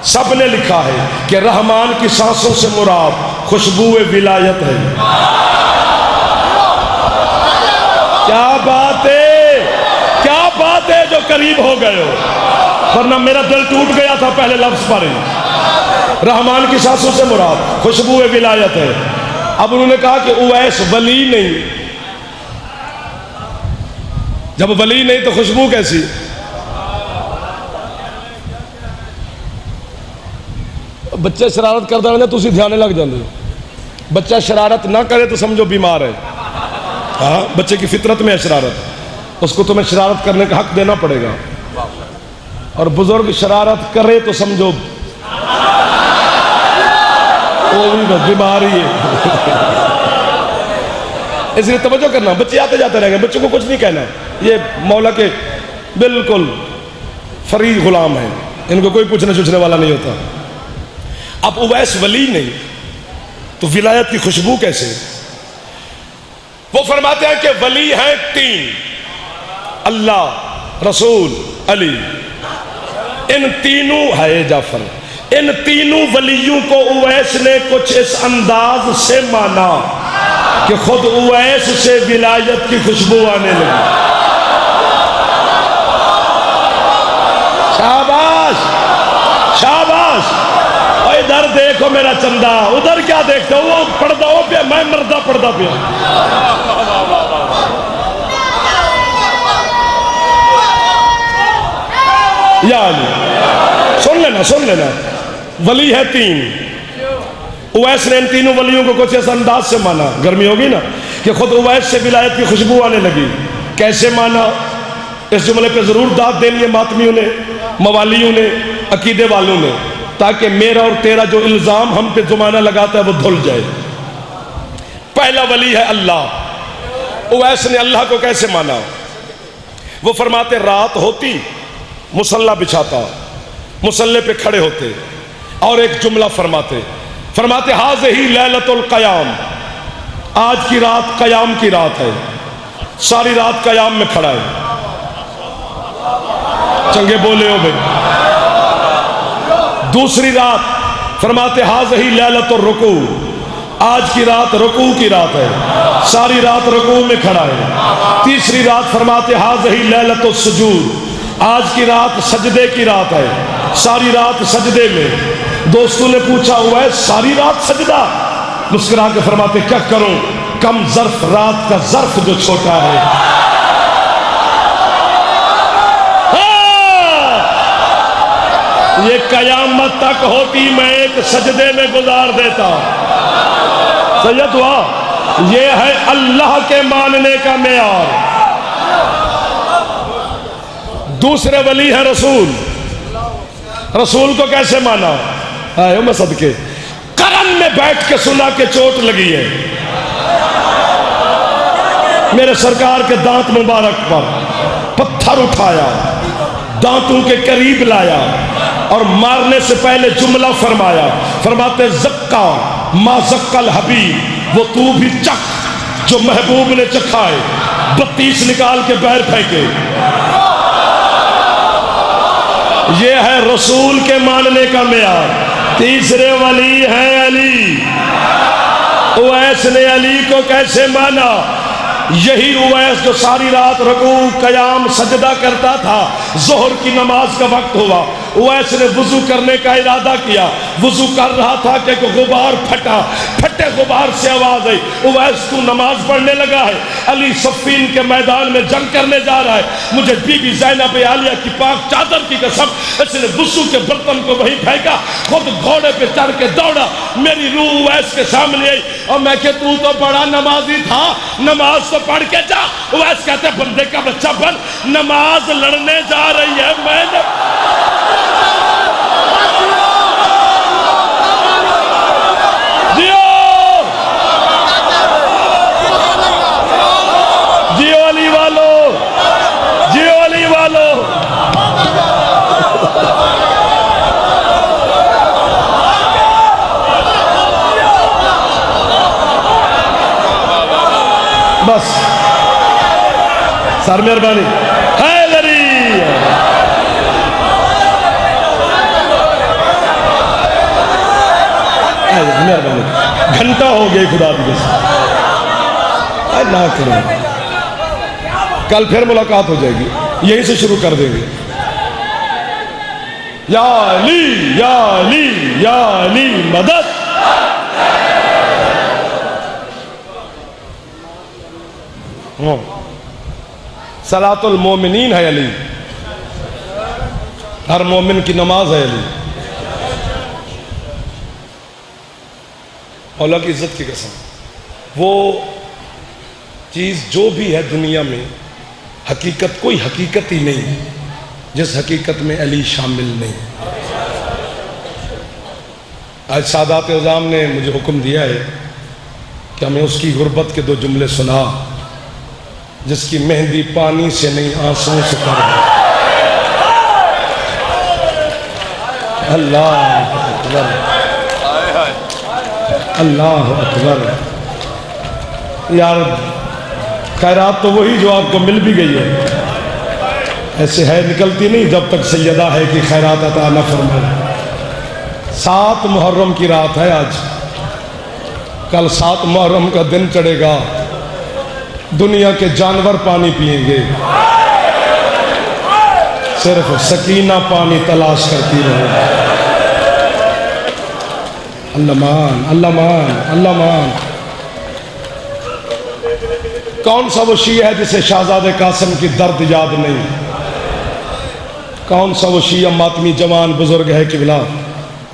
سب نے لکھا ہے کہ رحمان کی سانسوں سے مراد خوشبو ولایت ہے. کیا بات ہے، کیا بات ہے جو قریب ہو گئے ہو، ورنہ میرا دل ٹوٹ گیا تھا پہلے لفظ پر ہی. رحمان کی سانسوں سے مراد خوشبو ولایت ہے. اب انہوں نے کہا کہ اویس ولی نہیں. جب ولی نہیں تو خوشبو کیسی؟ بچے شرارت کرتا رہے تو اسی دھیانے لگ جاندے. بچہ شرارت نہ کرے تو سمجھو بیمار ہے. ہاں بچے کی فطرت میں ہے شرارت، اس کو تمہیں شرارت کرنے کا حق دینا پڑے گا. اور بزرگ شرارت کرے تو سمجھو وہ بھی بیماری ہے. اس لیے توجہ کرنا، بچے آتے جاتے رہ گئے، بچوں کو کچھ نہیں کہنا. یہ مولا کے بالکل فری غلام ہیں، ان کو کوئی پوچھنے چھوچنے والا نہیں ہوتا. اب اویس ولی نہیں تو ولایت کی خوشبو کیسے؟ وہ فرماتے ہیں کہ ولی ہیں 3: اللہ، رسول، علی. ان تینوں ہے جعفر، ان تینوں ولیوں کو اویس نے کچھ اس انداز سے مانا کہ خود اویس سے ولایت کی خوشبو آنے لگی. شاباش شاباش. اور ادھر دیکھو میرا چندہ، ادھر کیا دیکھتے ہو؟ وہ پردہ ہو پہ، میں مردہ پردہ پہ. یا علی سن لینا ولی ہے 3. اویس نے ان تینوں ولیوں کو کچھ اس انداز سے مانا، گرمی ہوگی نا، کہ خود اویس سے ولایت کی خوشبو آنے لگی. کیسے مانا؟ اس جملے پہ ضرور داد دینی ہے ماتمیوں نے، موالیوں نے، عقیدے والوں نے، تاکہ میرا اور تیرا جو الزام ہم پہ زمانہ لگاتا ہے وہ دھل جائے. پہلا ولی ہے اللہ. اویس نے اللہ کو کیسے مانا؟ وہ فرماتے رات ہوتی، مصلی بچھاتا، مصلی پہ کھڑے ہوتے اور ایک جملہ فرماتے ہاذہی لیلۃ القیام. آج کی رات قیام کی رات ہے، ساری رات قیام میں کھڑا ہے. چنگے بولے ہو بھائی. دوسری رات فرماتے ہاذہی لیلۃ الرکوع. آج کی رات رکوع کی رات ہے، ساری رات رکوع میں کھڑا ہے۔ تیسری رات فرماتے ھذہ لیلۃ السجود، آج کی رات سجدے کی رات ہے، ساری رات سجدے میں۔ دوستوں نے پوچھا اویس ساری رات سجدہ؟ مسکرا کے فرماتے کیا کروں، کم ظرف رات کا ظرف جو چھوٹا ہے۔ یہ قیامت تک ہوتی میں ایک سجدے میں گزار دیتا۔ سید ہوا، یہ ہے اللہ کے ماننے کا معیار۔ دوسرے ولی ہے رسول، رسول کو کیسے مانا؟ آئے میں صدقے قرن میں بیٹھ کے سنا کہ چوٹ لگی ہے، میرے سرکار کے دانت مبارک پر پتھر اٹھایا، دانتوں کے قریب لایا اور مارنے سے پہلے جملہ فرمایا، فرماتے زکا ما زکا الحبیب، وہ تو بھی چکھ جو محبوب نے چکھا ہے۔ 32 نکال کے بیر پھینکے۔ یہ ہے رسول کے ماننے کا معیار۔ تیسرے ولی ہیں علی۔ اویس نے علی کو کیسے مانا؟ یہی اویس جو ساری رات رکوع قیام سجدہ کرتا تھا، ظہر کی نماز کا وقت ہوا، اویس نے وضو کرنے کا ارادہ کیا، وضو کر رہا تھا کہ غبار پھٹا، پھٹے غبار سے آواز آئی اویس تو نماز پڑھنے لگا ہے؟ علی صفین کے میدان میں جنگ کرنے جا رہا ہے، مجھے بی بی زینب عالیہ کی پاک چادر کی قسم، اس نے وضو کے برتن کو وہیں پھینکا، خود گھوڑے پہ چڑھ کے دوڑا، میری روح اویس کے سامنے آئی اور میں کہ تو بڑا نمازی تھا، نماز تو پڑھ کے جا۔ اویس کہتے بندے کا بچہ بن، نماز لڑنے جا رہی ہے، میں نے بس سر مہربانی حیدری۔ مہربانی گھنٹہ ہو گئی خدا کی قسم، نہ کریں، کل پھر ملاقات ہو جائے گی، یہیں سے شروع کر دیں گے۔ یا علی یا علی یا علی مدد۔ صلاۃ المومنین ہے علی، ہر مومن کی نماز ہے علی۔ مولا کی عزت کی قسم، وہ چیز جو بھی ہے دنیا میں، حقیقت کوئی حقیقت ہی نہیں جس حقیقت میں علی شامل نہیں۔ آج سادات اعظام نے مجھے حکم دیا ہے کہ ہمیں اس کی غربت کے 2 جملے سنا، جس کی مہندی پانی سے نہیں آنسوں سے کر ہے۔ اللہ اکبر، اللہ اکبر۔ یار خیرات تو وہی جو آپ کو مل بھی گئی ہے، ایسے ہے نکلتی نہیں جب تک سیدہ ہے کہ خیرات عطا نہ فرمائے۔ 7 محرم کی رات ہے آج، کل 7 محرم کا دن چڑھے گا، دنیا کے جانور پانی پئیں گے، صرف سکینہ پانی تلاش کرتی رہے۔ اللہ مان، اللہ مان، اللہ مان۔ کون سا وہ شیعہ ہے جسے شہزادے قاسم کی درد یاد نہیں؟ کون سا وہ شیعہ ماتمی جوان بزرگ ہے قبلہ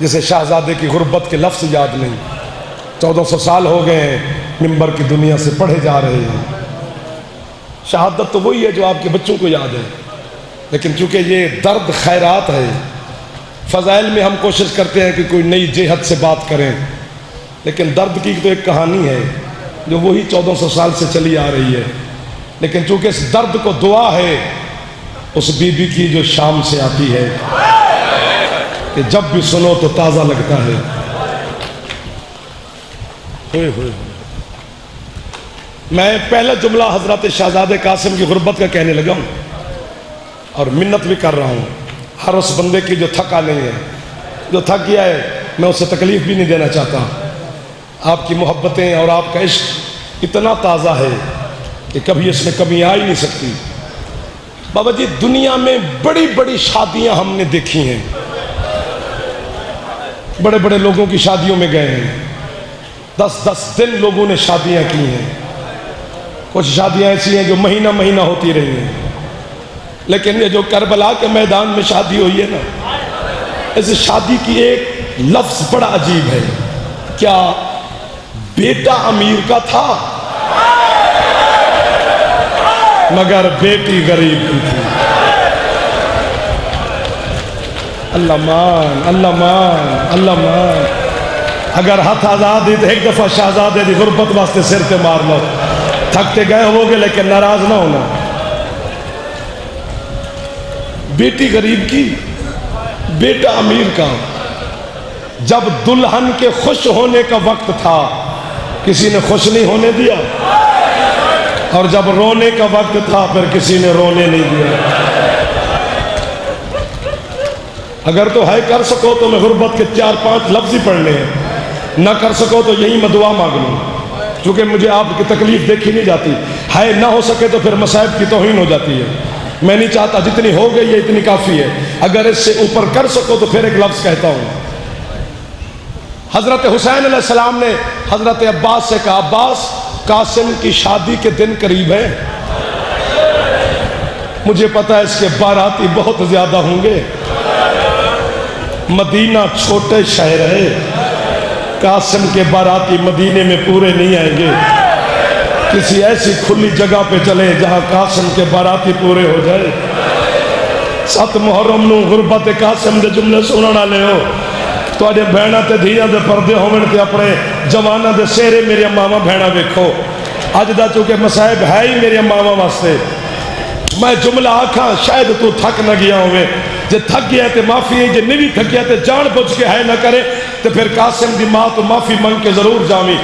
جسے شہزادے کی غربت کے لفظ یاد نہیں؟ 1400 سال ہو گئے ہیں منبر کی دنیا سے پڑھے جا رہے ہیں۔ شہادت تو وہی ہے جو آپ کے بچوں کو یاد ہے، لیکن چونکہ یہ درد خیرات ہے، فضائل میں ہم کوشش کرتے ہیں کہ کوئی نئی جہت سے بات کریں، لیکن درد کی تو ایک کہانی ہے جو وہی 1400 سال سے چلی آ رہی ہے، لیکن چونکہ اس درد کو دعا ہے اس بی بی کی جو شام سے آتی ہے کہ جب بھی سنو تو تازہ لگتا ہے۔ میں پہلا جملہ حضرت شہزادے قاسم کی غربت کا کہنے لگا ہوں اور منت بھی کر رہا ہوں، ہر اس بندے کی جو تھکا نہیں ہے، جو تھک گیا ہے میں اسے تکلیف بھی نہیں دینا چاہتا، آپ کی محبتیں اور آپ کا عشق اتنا تازہ ہے کہ کبھی اس میں کمی آ ہی نہیں سکتی۔ بابا جی دنیا میں بڑی بڑی شادیاں ہم نے دیکھی ہیں، بڑے بڑے لوگوں کی شادیوں میں گئے ہیں، 10 دن لوگوں نے شادیاں کی ہیں، کچھ شادیاں ایسی ہیں جو مہینہ مہینہ ہوتی رہی ہیں، لیکن یہ جو کربلا کے میدان میں شادی ہوئی ہے نا، اس شادی کی ایک لفظ بڑا عجیب ہے، کیا بیٹا امیر کا تھا مگر بیٹی غریب کی تھی۔ اللہ مان، اللہ مان، اللہ مان۔ اگر ہاتھ آزاد ہی تو ایک دفعہ شہزادے دی غربت واسطے سر تے مار لو، تھکتے گئے ہوگے لیکن ناراض نہ ہونا۔ بیٹی غریب کی، بیٹا امیر کا۔ جب دلہن کے خوش ہونے کا وقت تھا کسی نے خوش نہیں ہونے دیا، اور جب رونے کا وقت تھا پھر کسی نے رونے نہیں دیا۔ اگر تو ہے کر سکو تو میں غربت کے 4-5 لفظ ہی پڑھنے ہیں، نہ کر سکو تو یہی میں دعا مانگ لوں، چونکہ مجھے آپ کی تکلیف دیکھی نہیں جاتی ہے، نہ ہو سکے تو پھر مصائب کی توہین ہو جاتی ہے۔ میں نہیں چاہتا، جتنی ہو گئی ہے اتنی کافی ہے، اگر اس سے اوپر کر سکو تو پھر ایک لفظ کہتا ہوں۔ حضرت حسین علیہ السلام نے حضرت عباس سے کہا، عباس قاسم کی شادی کے دن قریب ہے، مجھے پتا ہے اس کے باراتی بہت زیادہ ہوں گے، مدینہ چھوٹے شہر ہے، قاسم کے باراتی مدینے میں پورے نہیں آئیں گے، کسی ایسی کھلی جگہ پہ چلے جہاں قاسم کے باراتی پورے ہو جائے۔ 7 محرم نو غربت قاسم دے جملے سننا لے ہو، تواڈے بہناں تے دھیاں دے پردے ہون تے اپنے جواناں دے سہرے میری ماواں بہناں ویکھو۔ اج دا چونکہ مصائب ہے ہی میری ماواں واسطے، میں جملہ آکھاں شاید تو تھک نہ گیا ہوئے، جے تھک گیا تے معافی ہے، جے نہیں تھک گیا تے جان بوجھ کے ہے نہ کرے تے پھر قاسم دی ماں تو معافی منگ کے ضرور جاویں۔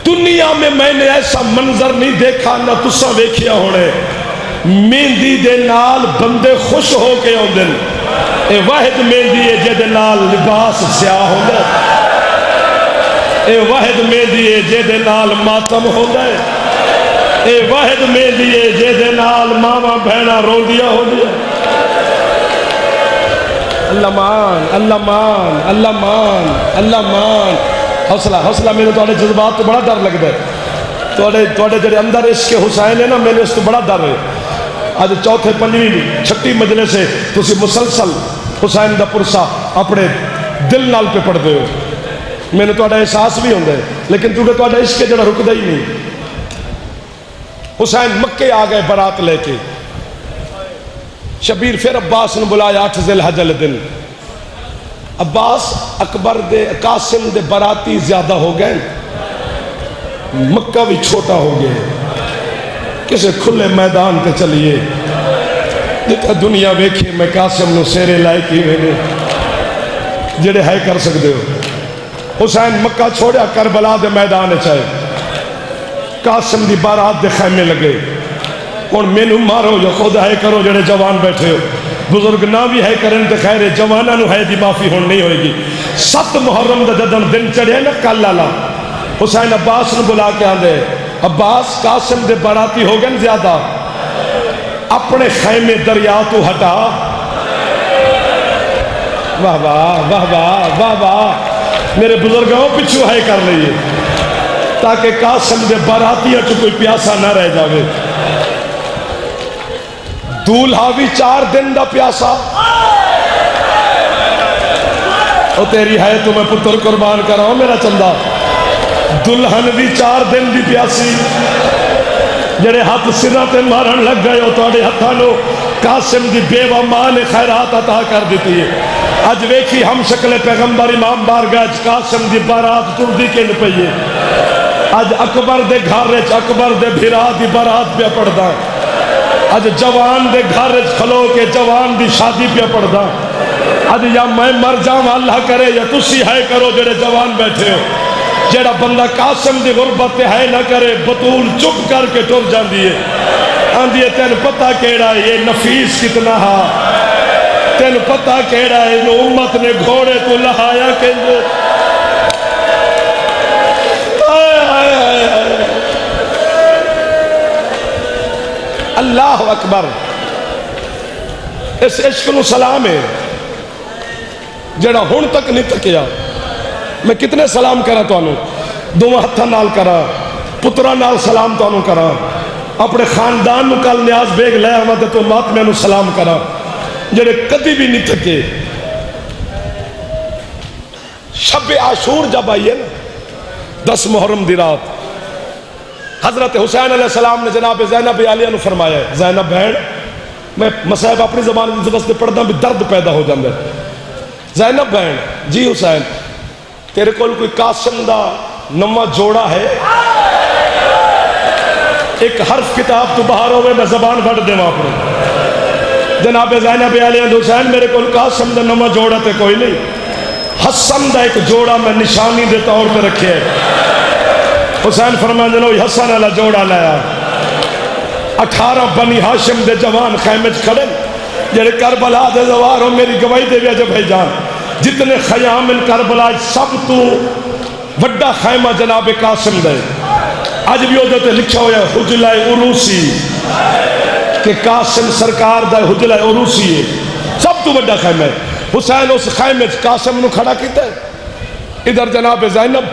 دنیا میں نے ایسا منظر نہیں دیکھا نہ تساں ویکھیا ہونے، مہندی دے نال بندے خوش ہو کے آندے، اے واحد مہندی ہے جے نال لباس سیاہ ہوندا ہے، اے واحد مہندی ہے جے نال ماتم ہوندا ہے، اے واحد مہندی ہے جے نال ماواں بہناں روندیاں ہوندیاں۔ اللہ مان، اللہ مان، اللہ مان، اللہ مان۔ حوصلہ حوصلہ، میرے تواڈے جذبات تو بڑا ڈر لگدا ہے، تواڈے جڑے اندر عشق حسین ہے نا، میرے اس تو بڑا ڈر ہے۔ آج چوتھے 5ویں 6ٹی مجلس سے تسی مسلسل حسین دا پرسا اپنے دل نال پہ پڑھ دے ہو، میں نے تواڈا احساس بھی ہوندا ہے، لیکن کیونکہ تواڈا عشق جڑا رکدا ہی نہیں۔ حسین مکے آ گئے برات لے کے، شبیر پھر عباس نے بلایا 8 ذی الحجہ دن۔ عباس اکبر دے قاسم دے باراتی زیادہ ہو گئے، مکہ بھی چھوٹا ہو گئے، کسے کھلے میدان تے چلیے جتنا دنیا ویکھے میں قاسم نو سیرے لائے کی میں جڑے ہے کر سکتے ہو۔ حسین مکہ چھوڑیا، کربلا دے میدان چاہے، قاسم دی بارات دے خیمے لگے، کون مینو مارو یا خود ہے کرو جڑے جوان بیٹھے ہو، بزرگ نہ بھی ہے کرن تے خیر جواناں نو ہے دی معافی ہون نہیں ہوئے گی۔ 7 محرم دا جدن دن چڑھے نا کل لالا، حسین عباس نے بلا کے آندے، عباس قاسم دے باراتی ہو گئے زیادہ، اپنے خیمے دریا تو ہٹا۔ واہ واہ واہ واہ واہ واہ، میرے بزرگوں پچھو ہے کر لئیے تاکہ قاسم دے باراتی اچھو کوئی پیاسا نہ رہ جاوے۔ دولہا بھی 4 دن دا پیاسا، او تیری ہے تو میں پتر قربان کر رہا ہوں میرا چندہ۔ دلہن بھی 4 دن دی پیاسی، جڑے ہاتھ سرہ تے مارن لگ گئے ہو توڑے ہتھانو قاسم دی بیوہ ماں نے خیرات عطا کر دیتی ہے۔ آج ویکھی ہم شکل پیغمبر امام بارگاہ قاسم دی بارات ٹردی کے نپئیے، آج اکبر دے گھارج اکبر دے بھرا دی بارات پہ پڑھدا، آج جوان دے گھارج کھلو کے جوان دی شادی پہ پڑھدا، آج یا میں مر جاؤں اللہ کرے یا تسی ہے کرو جڑے جوان بیٹھے ہو۔ جڑا بندہ قاسم دی غربت ہے نہ کرے، بطول چپ کر کے ٹر جاندی ہے، آندھی ہے تین پتہ کیڑا ہے یہ نفیس کتنا ہا، تین پتہ کیڑا ہے نو امت نے گھوڑے تو لہایا کہ اللہ اکبر. اس عشق نو سلام ہے جڑا ہن تک نہیں تکیا. میں کتنے سلام کرا تانوں، دونوں ہتھاں نال کرا، پتراں نال سلام تانوں کرا، اپنے خاندان نو کل نیاز بیگ لے آواں تے تو ماتمیاں نو سلام کرا جڑے کدی بھی نہیں تھکے. شب عاشور جب آئی ہے نا 10 محرم دی رات، حضرت حسین علیہ السلام نے جناب زینب عالیہ نو فرمایا ہے، زینب بہن میں مسائب اپنی زبان کی زبست پڑھدا بھی درد پیدا ہو جاندے. زینب بہن جی حسین تیرے کول کوئی قاسم دا نواں جوڑا ہے؟ ایک حرف کتاب تو باہر ہوئے میں زبان بڑھ دے وہاں پر. جناب زینب عالیہ حسین میرے کول قاسم دا نواں جوڑا تے کوئی نہیں، حسن دا ایک جوڑا میں نشانی دے طور پہ رکھے ہے. حسین فرمان جنو حسن والا جوڑا لایا. 18 بنی ہاشم دے جوان خیمے کھڑے جڑے کربلا دے زوار ہو میری گواہی دے ویجہ بھائی جان. جتنے خیام ان کربلا سب تو وڈا خیمہ جناب قاسم دے. آج بھی ہوتے تے لکھا ہویا حجلہ عروسی کہ قاسم سرکار دا حجلہ عروسی ہے، سب تو وڈا خیمہ ہے. حسین اس خیمے قاسم نو کھڑا کیتا ہے. ادھر جناب زینب،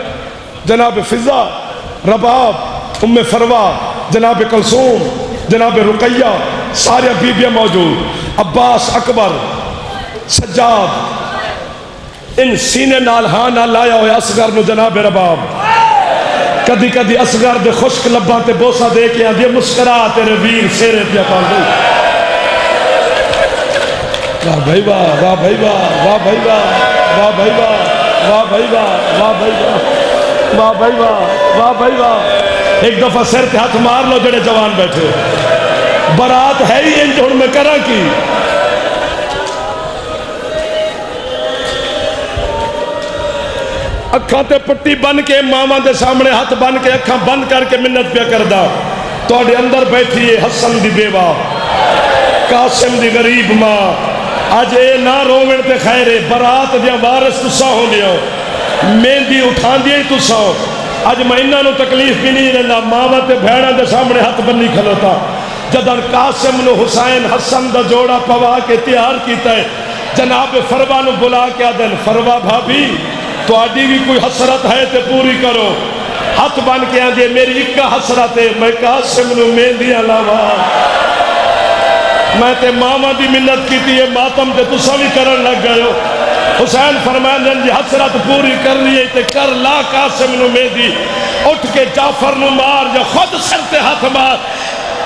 جناب فضا، رباب، ام فروا، جناب کلثوم، جناب رقیہ، سارے بیبیاں موجود، عباس، اکبر، سجاد. ان سینے نال ہاں نال لایا ہویا اصغر نو جناب رباب. کدی کدی اصغر دے خشک لباں تے بوسا دے کے آدھی مسکرا تیرے ویر سیرے پیا پال دے. واہ بھائی واہ، واہ بھائی واہ، واہ بھائی واہ، واہ بھائی واہ، واہ بھائی واہ، واہ بھائی واہ، واہ بھائی واہ، واہ بھائی واہ. ایک دفعہ سر تے ہاتھ مار لو جڑے جوان بیٹھے. برات ہے ہی انج ہن میں کراں کی. اکھاں تے پٹی بن کے ماما دے سامنے ہاتھ بن کے اکھاں بند کر کے منت پیا کردا. تواڈے اندر بیٹھی ہے حسن دی بیوہ، قاسم دی غریب ماں. آج اے نہ رومن تے خیرے برات دیا وارث تسا ہو لیو، مہندی اٹھان دیا ہی تسا ہو. آج میں انہاں نو تکلیف بھی نہیں رہنا. ماما تے بھیڑاں دے سامنے ہاتھ بنی کھلوتا. جدن قاسم نو حسین حسن دا جوڑا پوا کے تیار کیتا ہے، جناب فروا نو بلا کے آدن فروا بھابی تو آڈی بھی کوئی حسرت ہے تے پوری کرو. ہاتھ بن کے آدھے میری اکا حسرت ہے، میں قاسم نو مہندیاں لاوا. میں تے ماما دی منت کی تھی، یہ ماتم تے تسا بھی کرن لگ گئے ہو. حسین فرمائیں جی حسرت پوری کر لیے تے کر لا قاسم نو مہندی. اٹھ کے جعفر نو مار یا خود سر تے ہاتھ مار.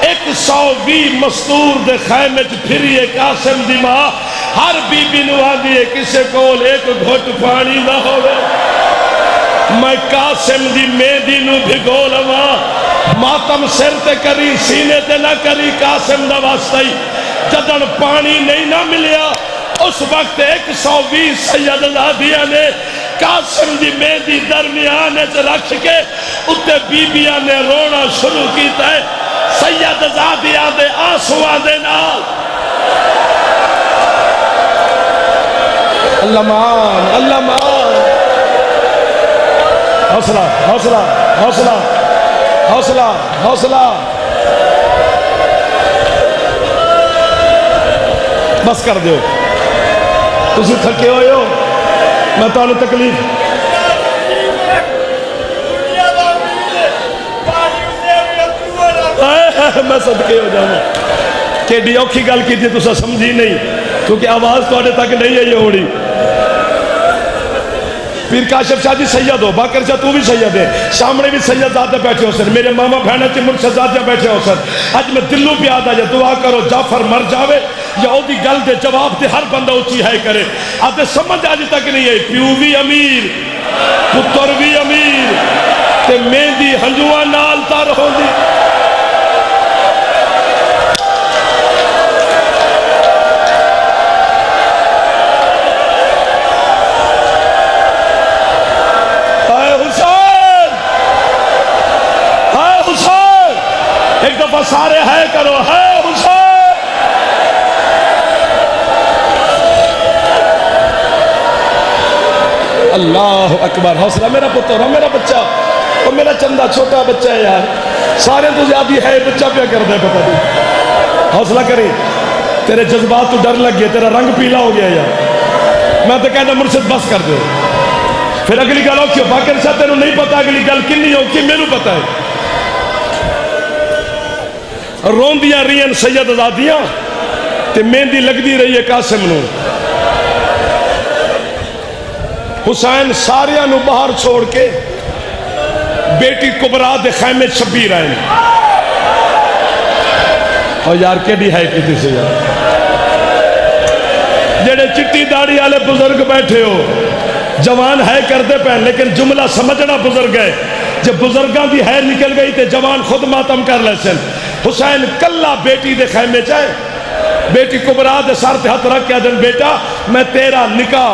120 مستور دے خیمے پھریے قاسم دی ماں. ہر بی بی نو آدھی ہے کسے کول ایک گھٹ پانی نہ ہوئے. میں قاسم دی مہندی نو بھگو لواں. ماتم سر تے کری سینے تے نہ کری قاسم دا واسطہ ہی. جدن پانی نہیں نہ ملیا اس وقت 120 سید زادیاں نے قاسم دی مہندی درمیانے سے رکھ کے اتے بیبیاں نے رونا شروع کیتا ہے. سید زادیاں دے آنسواں دے نال. اللہ مان، اللہ مان. حوصلہ حوصلہ حوصلہ حوصلہ حوصلہ. بس کر دیو، تسی تھکے ہوئے ہو، میں تو انہیں تکلیف میں صدقے ہو جاؤں. کہ ڈی اوکھی گل کی تھی تسا سمجھی نہیں کیونکہ آواز تو آنے تک نہیں ہے یہ ہوڑی. پیر کاشف شاہ جی سید ہو، باقر شاہ تو بھی سید ہے، سامنے بھی سید زادے بیٹھے ہو سن، میرے ماما بہنہ چی مرشد زادے بیٹھے ہو سن. آج میں دلوں پہ آدھا جا دعا کرو جعفر مر جاوے یا او دی گل دے جواب دے ہر بندہ اچھی ہے کرے. آدھے سمجھ آج تک نہیں ہے، پیو بھی امیر پتر بھی امیر تے مہندی ہنجوہ نال تار ہو دی. ایک دفعہ سارے ہے کرو، ہے حسین. اللہ اکبر. حوصلہ میرا پتر ہو، میرا بچہ اور میرا چندہ چھوٹا بچہ ہے یار. سارے تو زیادہ ہے بچہ پہ کر دے پتہ نہیں. حوصلہ کریں. تیرے جذبات تو ڈر لگ گیا, تیرا رنگ پیلا ہو گیا یار. میں تو کہتا مرشد بس کر دے. پھر اگلی گل اوکھی باقر صاحب تینوں نہیں پتا اگلی گل کنی اوکھی, میرے پتا ہے. روندیاں رہی سید آزادیاں تے مہندی لگدی رہی ہے قاسم نو. حسین ساریاں نو باہر چھوڑ کے بیٹی کبرا دے خیمے شبیر آئے. اور یار کیڑی ہے کسی سے یار, جڑے چٹی داڑھی والے بزرگ بیٹھے ہو جوان ہے کرتے پہ, لیکن جملہ سمجھنا بزرگ ہے. جب بزرگاں دی ہے نکل گئی تے جوان خود ماتم کر لے سن. حسین کلا بیٹی دے خیمے چاہے, بیٹی کبرا دے سر تے ہاتھ رکھ کے دن بیٹا میں تیرا نکاح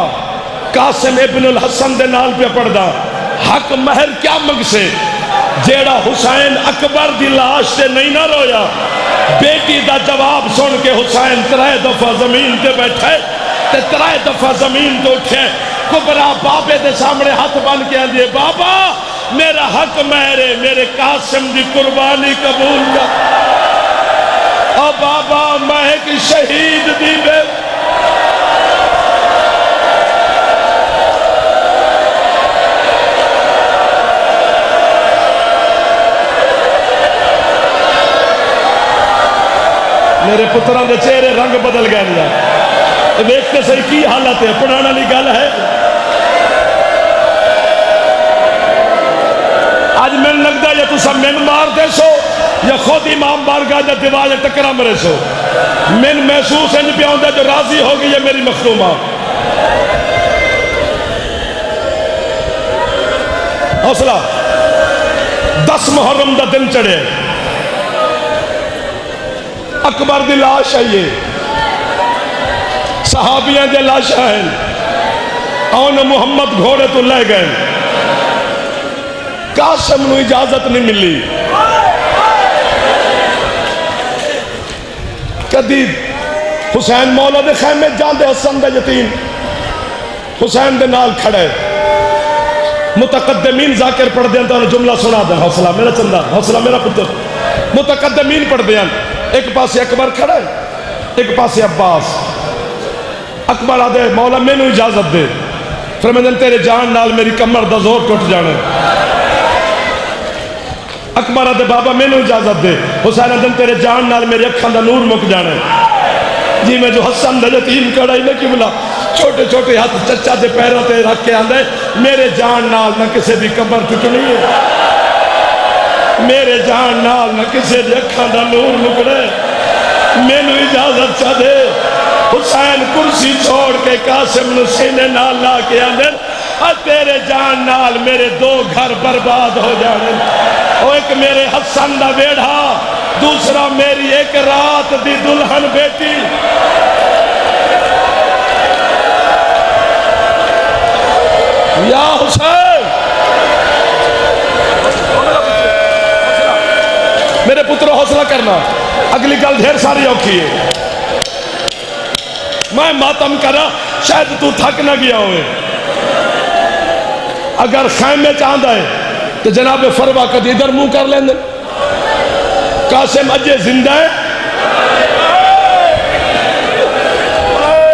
قاسم ابن الحسن دے نال پہ پڑھ دا. حق مہر کیا منگ سے, جیڑا حسین اکبر دی لاش تے نہیں نہ رویا. بیٹی دا جواب سن کے حسین 3 دفعہ زمین تے بیٹھے تے 3 دفعہ زمین تے اٹھے. کبرا بابے دے سامنے ہاتھ بن کے آندے بابا میرا حق مہر ہے, میرے قاسم دی قربانی قبول کر. او بابا میں ایک شہید دی بے. میرے پتران دے چہرے رنگ بدل گئے لیا. دیکھتے صحیح کی حالت ہے, پڑھانا لی گل ہے. آج میں لگتا ہے یا تو سب من مار دے سو یا خود امام بارگاہ یا دیوال ٹکرا مرے سو. من محسوس انج پہ ہوندہ جو راضی ہوگی یہ میری مخدومہ. حوصلہ 10 محرم دا دن چڑھے, اکبر دی لاش ہے, یہ صحابیاں دے لاش ہیں. آن محمد گھوڑے تو لے گئے, قاسم نو اجازت نہیں ملی. کدی حسین مولا دے خیمے جان دے حسن دے یتیم حسین دے نال کھڑے. متقدمین ذاکر پڑھ دیں تو جملہ سنا دیں. حوصلہ میرا چندہ, حوصلہ میرا پتر. متقدمین پڑھ دیں, ایک پاسے اکبر کھڑے ایک پاسے عباس. اکبر آدھے مولا میں نو اجازت دے. فرمائیں تیرے جان نال میری کمر دا زور ٹوٹ جانے. اکبر آدھے بابا میں نو اجازت دے. حسین آدھے تیرے جان نال میری اکھان دا نور مک جانے. جی میں جو حسن دا یتیم کڑا ہی نہ کی بلا چھوٹے چھوٹے ہاتھ چچا دے پیروں تے رکھ کے آندے میرے جان نال نہ کسے بھی کمر ٹوٹنی ہے, میرے جان نال نہ کسے دی اکھان دا نور مکڑے. میں نو اجازت چاہ دے. حسین کرسی چھوڑ کے قاسم نو سینے نال لا کے آندے تیرے جان نال میرے 2 گھر برباد ہو جانے. ایک میرے حسن دا بیڑھا, دوسرا میری ایک رات دی دلہن بیٹی. یا حسین میرے پتروں حوصلہ کرنا, اگلی گل ڈھیر ساری اوکھی ہے. میں ماتم کرا شاید تو تھک نہ گیا ہوئے. اگر خیمے چاہتا ہے تو جناب فروا کدی ادھر منہ کر لیں دے. قاسم اجے زندہ ہے,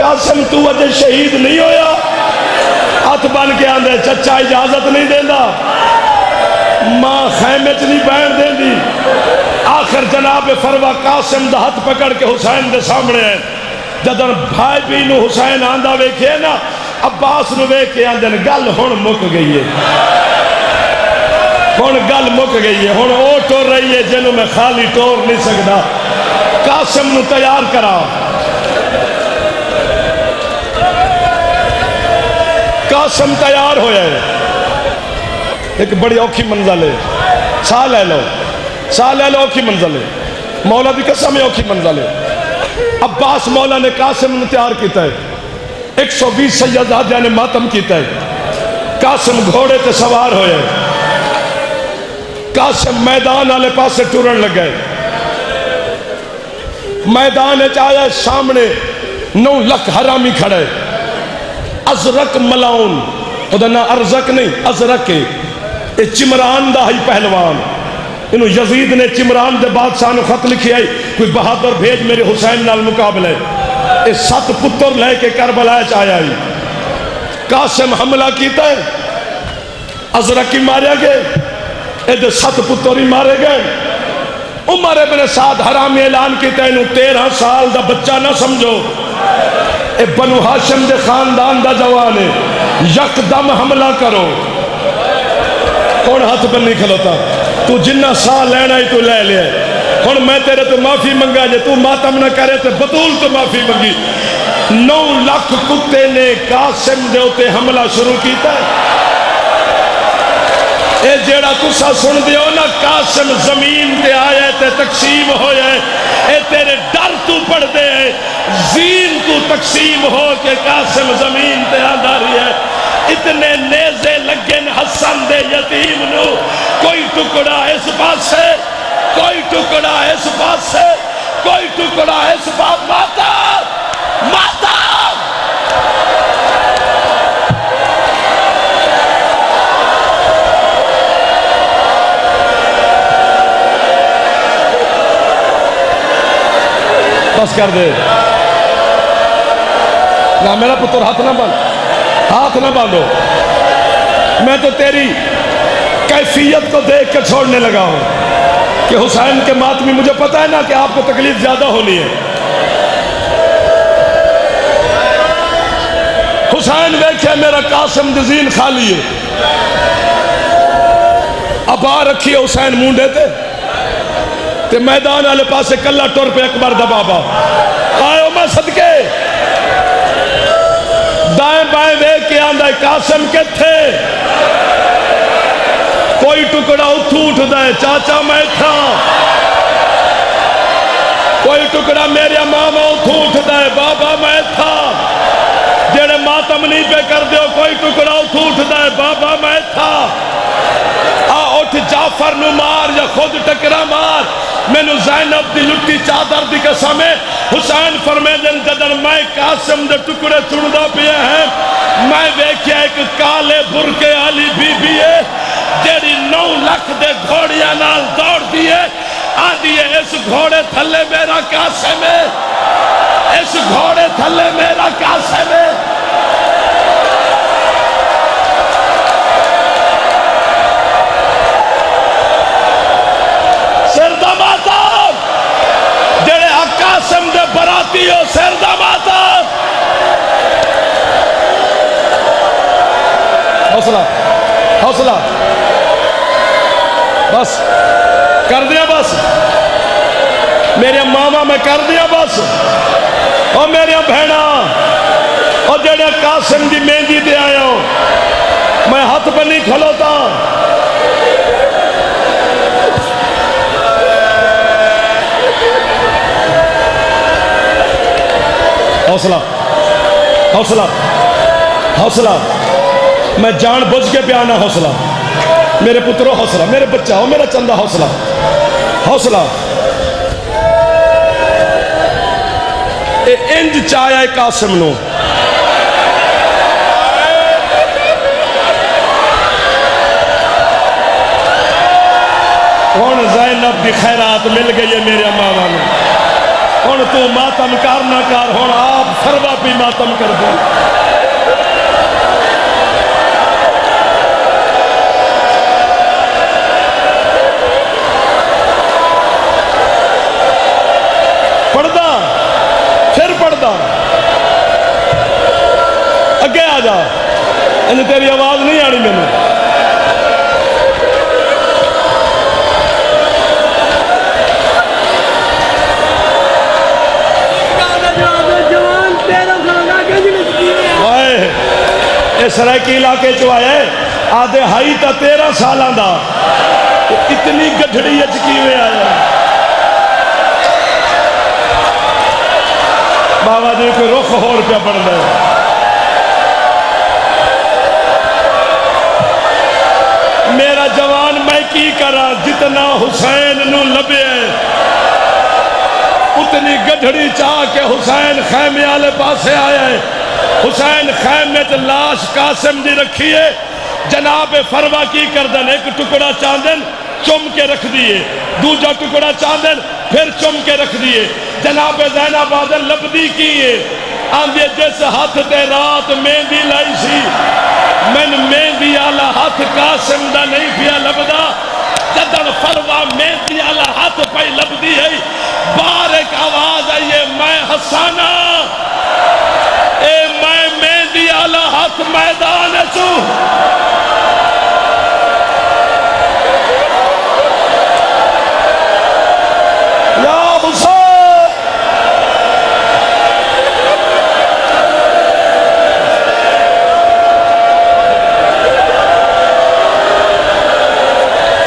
قاسم تو اجے شہید نہیں ہویا. ہاتھ بن کے آندے چچا اجازت نہیں دیندہ, ماں خیمے چ نہیں بیٹھ دیندی. آخر جناب فروا قاسم دا ہاتھ پکڑ کے حسین دے سامنے ہے. جدن بھائی بھی نو حسین آندہ ویکھے نا, عباس نو ویکھے آندے گل ہن مک گئی ہے, ہن گل مک گئی ہے, ہن او ٹور رہی ہے جنہوں میں خالی ٹور نہیں سکتا. قاسم نو تیار کرا. قاسم تیار ہویا ہے. ایک بڑی اوکھی منزل ہے, ساہ لے لو اوکھی منزل ہے. مولا دی قسم ہے اوکھی منزل ہے. عباس مولا نے قاسم نے تیار کیتا ہے. 120 سیدزادیاں نے ماتم کیتا ہے. قاسم گھوڑے تے سوار ہوئے. قاسم میدان والے پاسے ٹورن لگ گئے. میدان چایا سامنے 9 لکھ حرامی کھڑے. ازرق ملاؤن, خدا نہ ارزق نہیں ازرق ہے, اے چمران دا ہی پہلوان. انہوں یزید نے چمران دے بادشاہ نو خط لکھی آئی کوئی بہادر بھیج میرے حسین نال مقابلے اے 7 پتر لے کے کربلا چایا آئی قاسم حملہ کیتا ہے ازرقی مارے گئے اے دے 7 پتر ہی مارے گئے عمر ابن سعد حرامی اعلان کیتا ہے انہوں 13 سال دا بچہ نہ سمجھو اے بنو ہاشم دے خاندان دا جوان ہے یک دم حملہ کرو کون ہاتھ بننی کھلوتا تو جنہ سا لینا ہی تو لے لے ہن میں تیرے تو معافی منگا جے تو ماتم نہ کرے تو بطول تو معافی منگی 9 لاکھ کتے نے قاسم دے ہوتے حملہ شروع کیتا ہے اے جیڑا تسا سن دیو نا قاسم زمین تے آئے تے تقسیم ہو جائے اے تیرے ڈر تو پڑھ دے زین تو تقسیم ہو کے قاسم زمین تے آدھاری ہے اتنے نیزے لگن حسن دے یتیم نو کوئی ٹکڑا اس بات سے کوئی ٹکڑا اس بات سے کوئی ٹکڑا اس بات ماتا ماتا بس کر دے نہ میرا پتر ہاتھ نہ باندھو میں تو تیری کیفیت کو دیکھ کے چھوڑنے لگا ہوں کہ حسین کے ماتمی مجھے پتہ ہے نا کہ آپ کو تکلیف زیادہ ہونی ہے حسین دیکھے میرا قاسم دزین خالی ہے اب آ رکھی ہے حسین مونڈے تے میدان والے پاسے کلا ٹور پہ اکبر دا بابا آئے میں صدقے دائیں بائیں دیکھ کے آندہ قاسم کے تھے کوئی ٹکڑا اتھو اٹھ دائے چاچا میں تھا کوئی ٹکڑا میرے ماما اتھو اٹھ دائے بابا میں تھا جڑے ماتم نہیں پہ کر دیو کوئی ٹکڑا اتھو اٹھ دائے بابا میں تھا اٹھ جعفر نو مار یا خود ٹکرا مار میں نو زینب دی لٹی چادر دی قسم ہے حسین فرمے دن جدن میں قاسم دے ٹکڑے چڑھدا پیا ہیں میں دیکھیا ایک کالے برکے والی بی بی ہے جیڑی 9 لاکھ دے گھوڑیاں نال دوڑ دیے آدھی ہے اس گھوڑے تھلے میرا قاسم ہے اس گھوڑے تھلے میرا قاسم ہے سردہ ماتم جڑے قاسم دے براتی ہو سردہ ماتم حوصلہ حوصلہ بس کر دیا بس میرے ماما میں کر دیا بس اور میرے بہنا اور جڑے قاسم دی مہندی دے آیا ہوں میں ہاتھ پہ نہیں کھلوتا حوصلہ حوصلہ حوصلہ میں جان بجھ کے پیانا حوصلہ میرے پتروں حوصلہ میرے بچہ ہو میرا چندہ حوصلہ حوصلہ اے انج چایا قاسم نو ہن زینب دی خیرات مل گئی ہے میرے ماما نے ہن تو ماتم کر نہ کر ہن آپ فروا بھی ماتم کر دو پڑھدا پھر پڑھدا اگے آ جا انہیں تیری آواز نہیں آنی میں نے سرائکی علاقے چو آیا ہے آدھے ہائی تا 13 سالہ دا اتنی گھڑی اچکی ہوئے آیا بابا جی کوئی رخ ہور پہ پڑھ دے میرا جوان میں کی کرا جتنا حسین نو لبے اتنی گھڑی چاہ کے حسین خیمے آلے پاسے آیا ہے حسین خیمے تے لاش قاسم دی رکھیے جناب فروا کی کردن ایک ٹکڑا چاندن چم کے رکھ دیے، دوجا ٹکڑا چاندن پھر چم کے رکھ دیے۔ جناب زینب بادل لبدی کیے آندے جس ہاتھ تے رات مہندی لائی سی من مہندی آلہ ہاتھ قاسم دا نہیں پیا لبدا، جدن فروا مہندی آلہ ہاتھ پہ لبدی ہے، بارک آواز آئیے میں حسانہ اے میں مہندی آلہ ہاتھ میدان چوں۔ یا حسین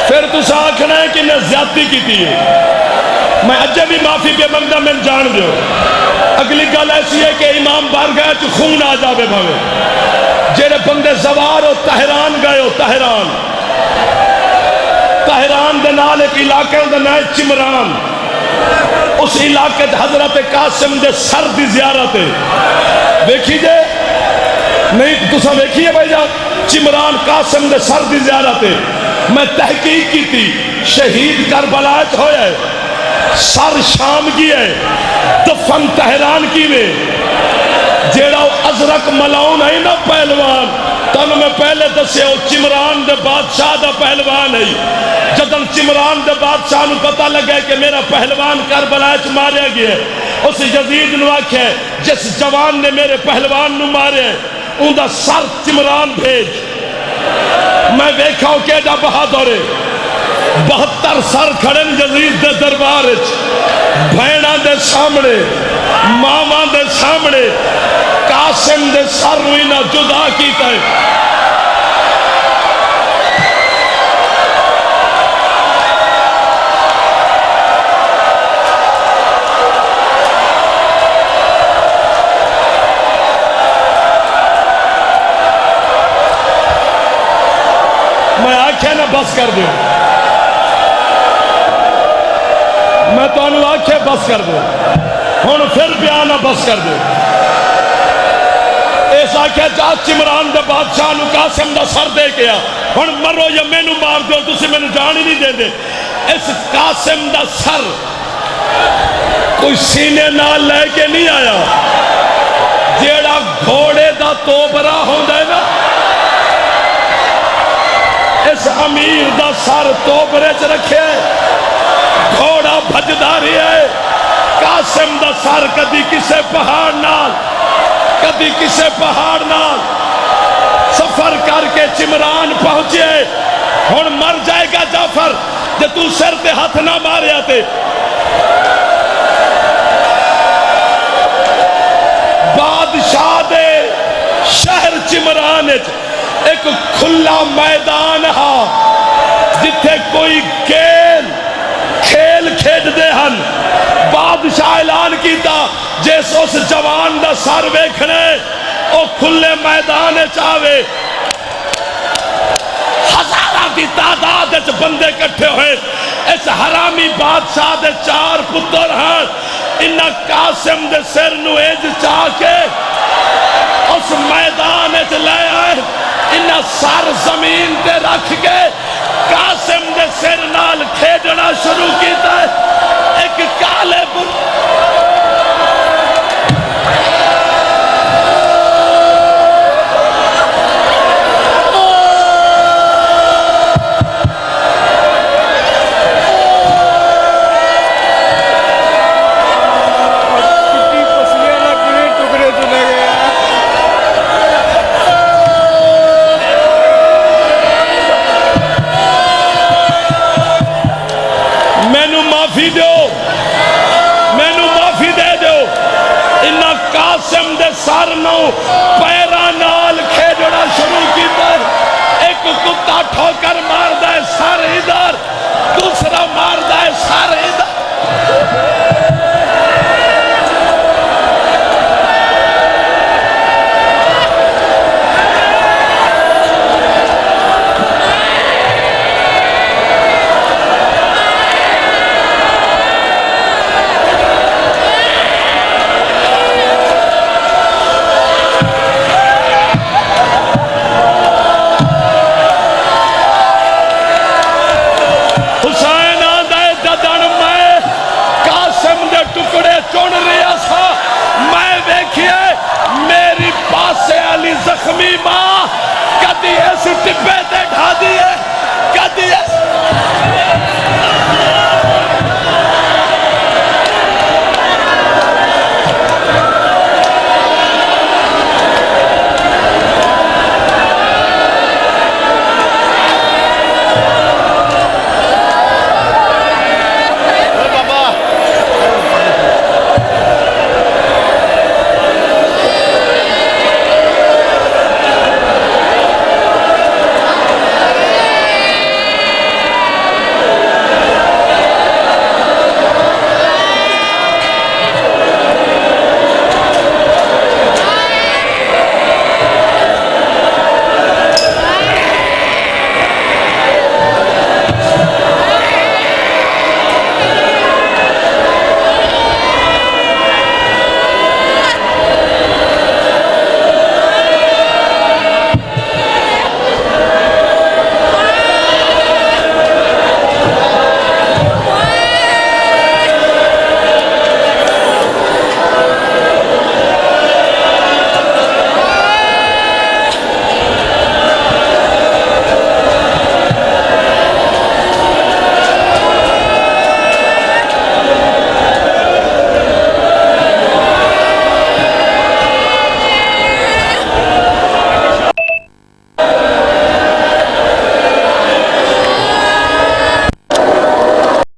پھر تو آکھنا ہے کہ میں زیادتی کی تھی، میں اجے بھی معافی پہ منگتا میں جان دیو۔ اگلی گل ایسی ہے کہ امام بارگاہ چ خون آ جاوے بھاوے، جڑے بندے زوار ہو تہران گئے ہو، تہران دے نال ایک علاقے دا نام ہے چمران، اس علاقے حضرت قاسم دے سر دی زیارت ہے، دیکھی جے نہیں تسا دیکھیے بھائی جان، چمران قاسم دے سر دی زیارت ہے۔ میں تحقیق کی تھی، شہید کربلا وچ ہویا ہے، سر شام کی ہے، دفن تہران کی میں، جیڑا ازرق ملاؤن ہے نا پہلوان، تن میں پہلے دسے وہ چمران دے بادشاہ دا پہلوان ہے۔ جدن چمران دے بادشاہ نو پتہ لگا کہ میرا پہلوان کربلا وچ ماریا گیا ہے، اس یزید نو آکھے جس جوان نے میرے پہلوان نو مارے ان دا سر چمران بھیج۔ میں دیکھا ہوں کہ جا بہادر ہے، 72 سر کھڑے یزید دے دربار وچ، بھیناں دے سامنے، ماواں دے سامنے، قاسم دے سر ہوئی نہ جدا کیتا ہے۔ میں آنکھیں نہ بس کر دوں، میں تو انہوں آنکھیں بس کر دوں، ہون پھر بیان نہ بس کر دوں۔ ایسا کہ جات چمران دے بادشاہ نو قاسم دا سر دے گیا، ہون مرو یا میں نو مار دو، تُسی میں نو جان ہی نہیں دے دے۔ اس قاسم دا سر کوئی سینے نال لے کے نہیں آیا، جیڑا گھوڑے دا توبرا ہوندہ ہے نا، اس امیر دا سر توبرے چ رکھے، گھوڑا بھجداری ہے۔ قاسم دا سر کدی کسے پہاڑ نال، کدی کسے پہاڑ نال سفر کر کے چمران پہنچے، ہن مر جائے گا جعفر جے تو سر تے ہاتھ نہ مارے آتے۔ بادشاہ دے شہر چمران ایک کھلا میدان ہا جتھے کوئی کھیل کھیڈ دے ہن۔ بادشاہ اعلان کیتا جیس اس جوان دا سر ویکھنے او کھلے میدان چاہوے، ہزارہ کی تعداد وچ بندے کٹھے ہوئے۔ اس حرامی بادشاہ دے 4 پتر ہیں، انہاں قاسم دے سر نو ایج چاہ کے اس میدان وچ لے آئے، انہاں سر زمین تے رکھ کے قاسم دے سر نال کھیڈنا شروع کیتا ہے۔ ایک کالے سر نو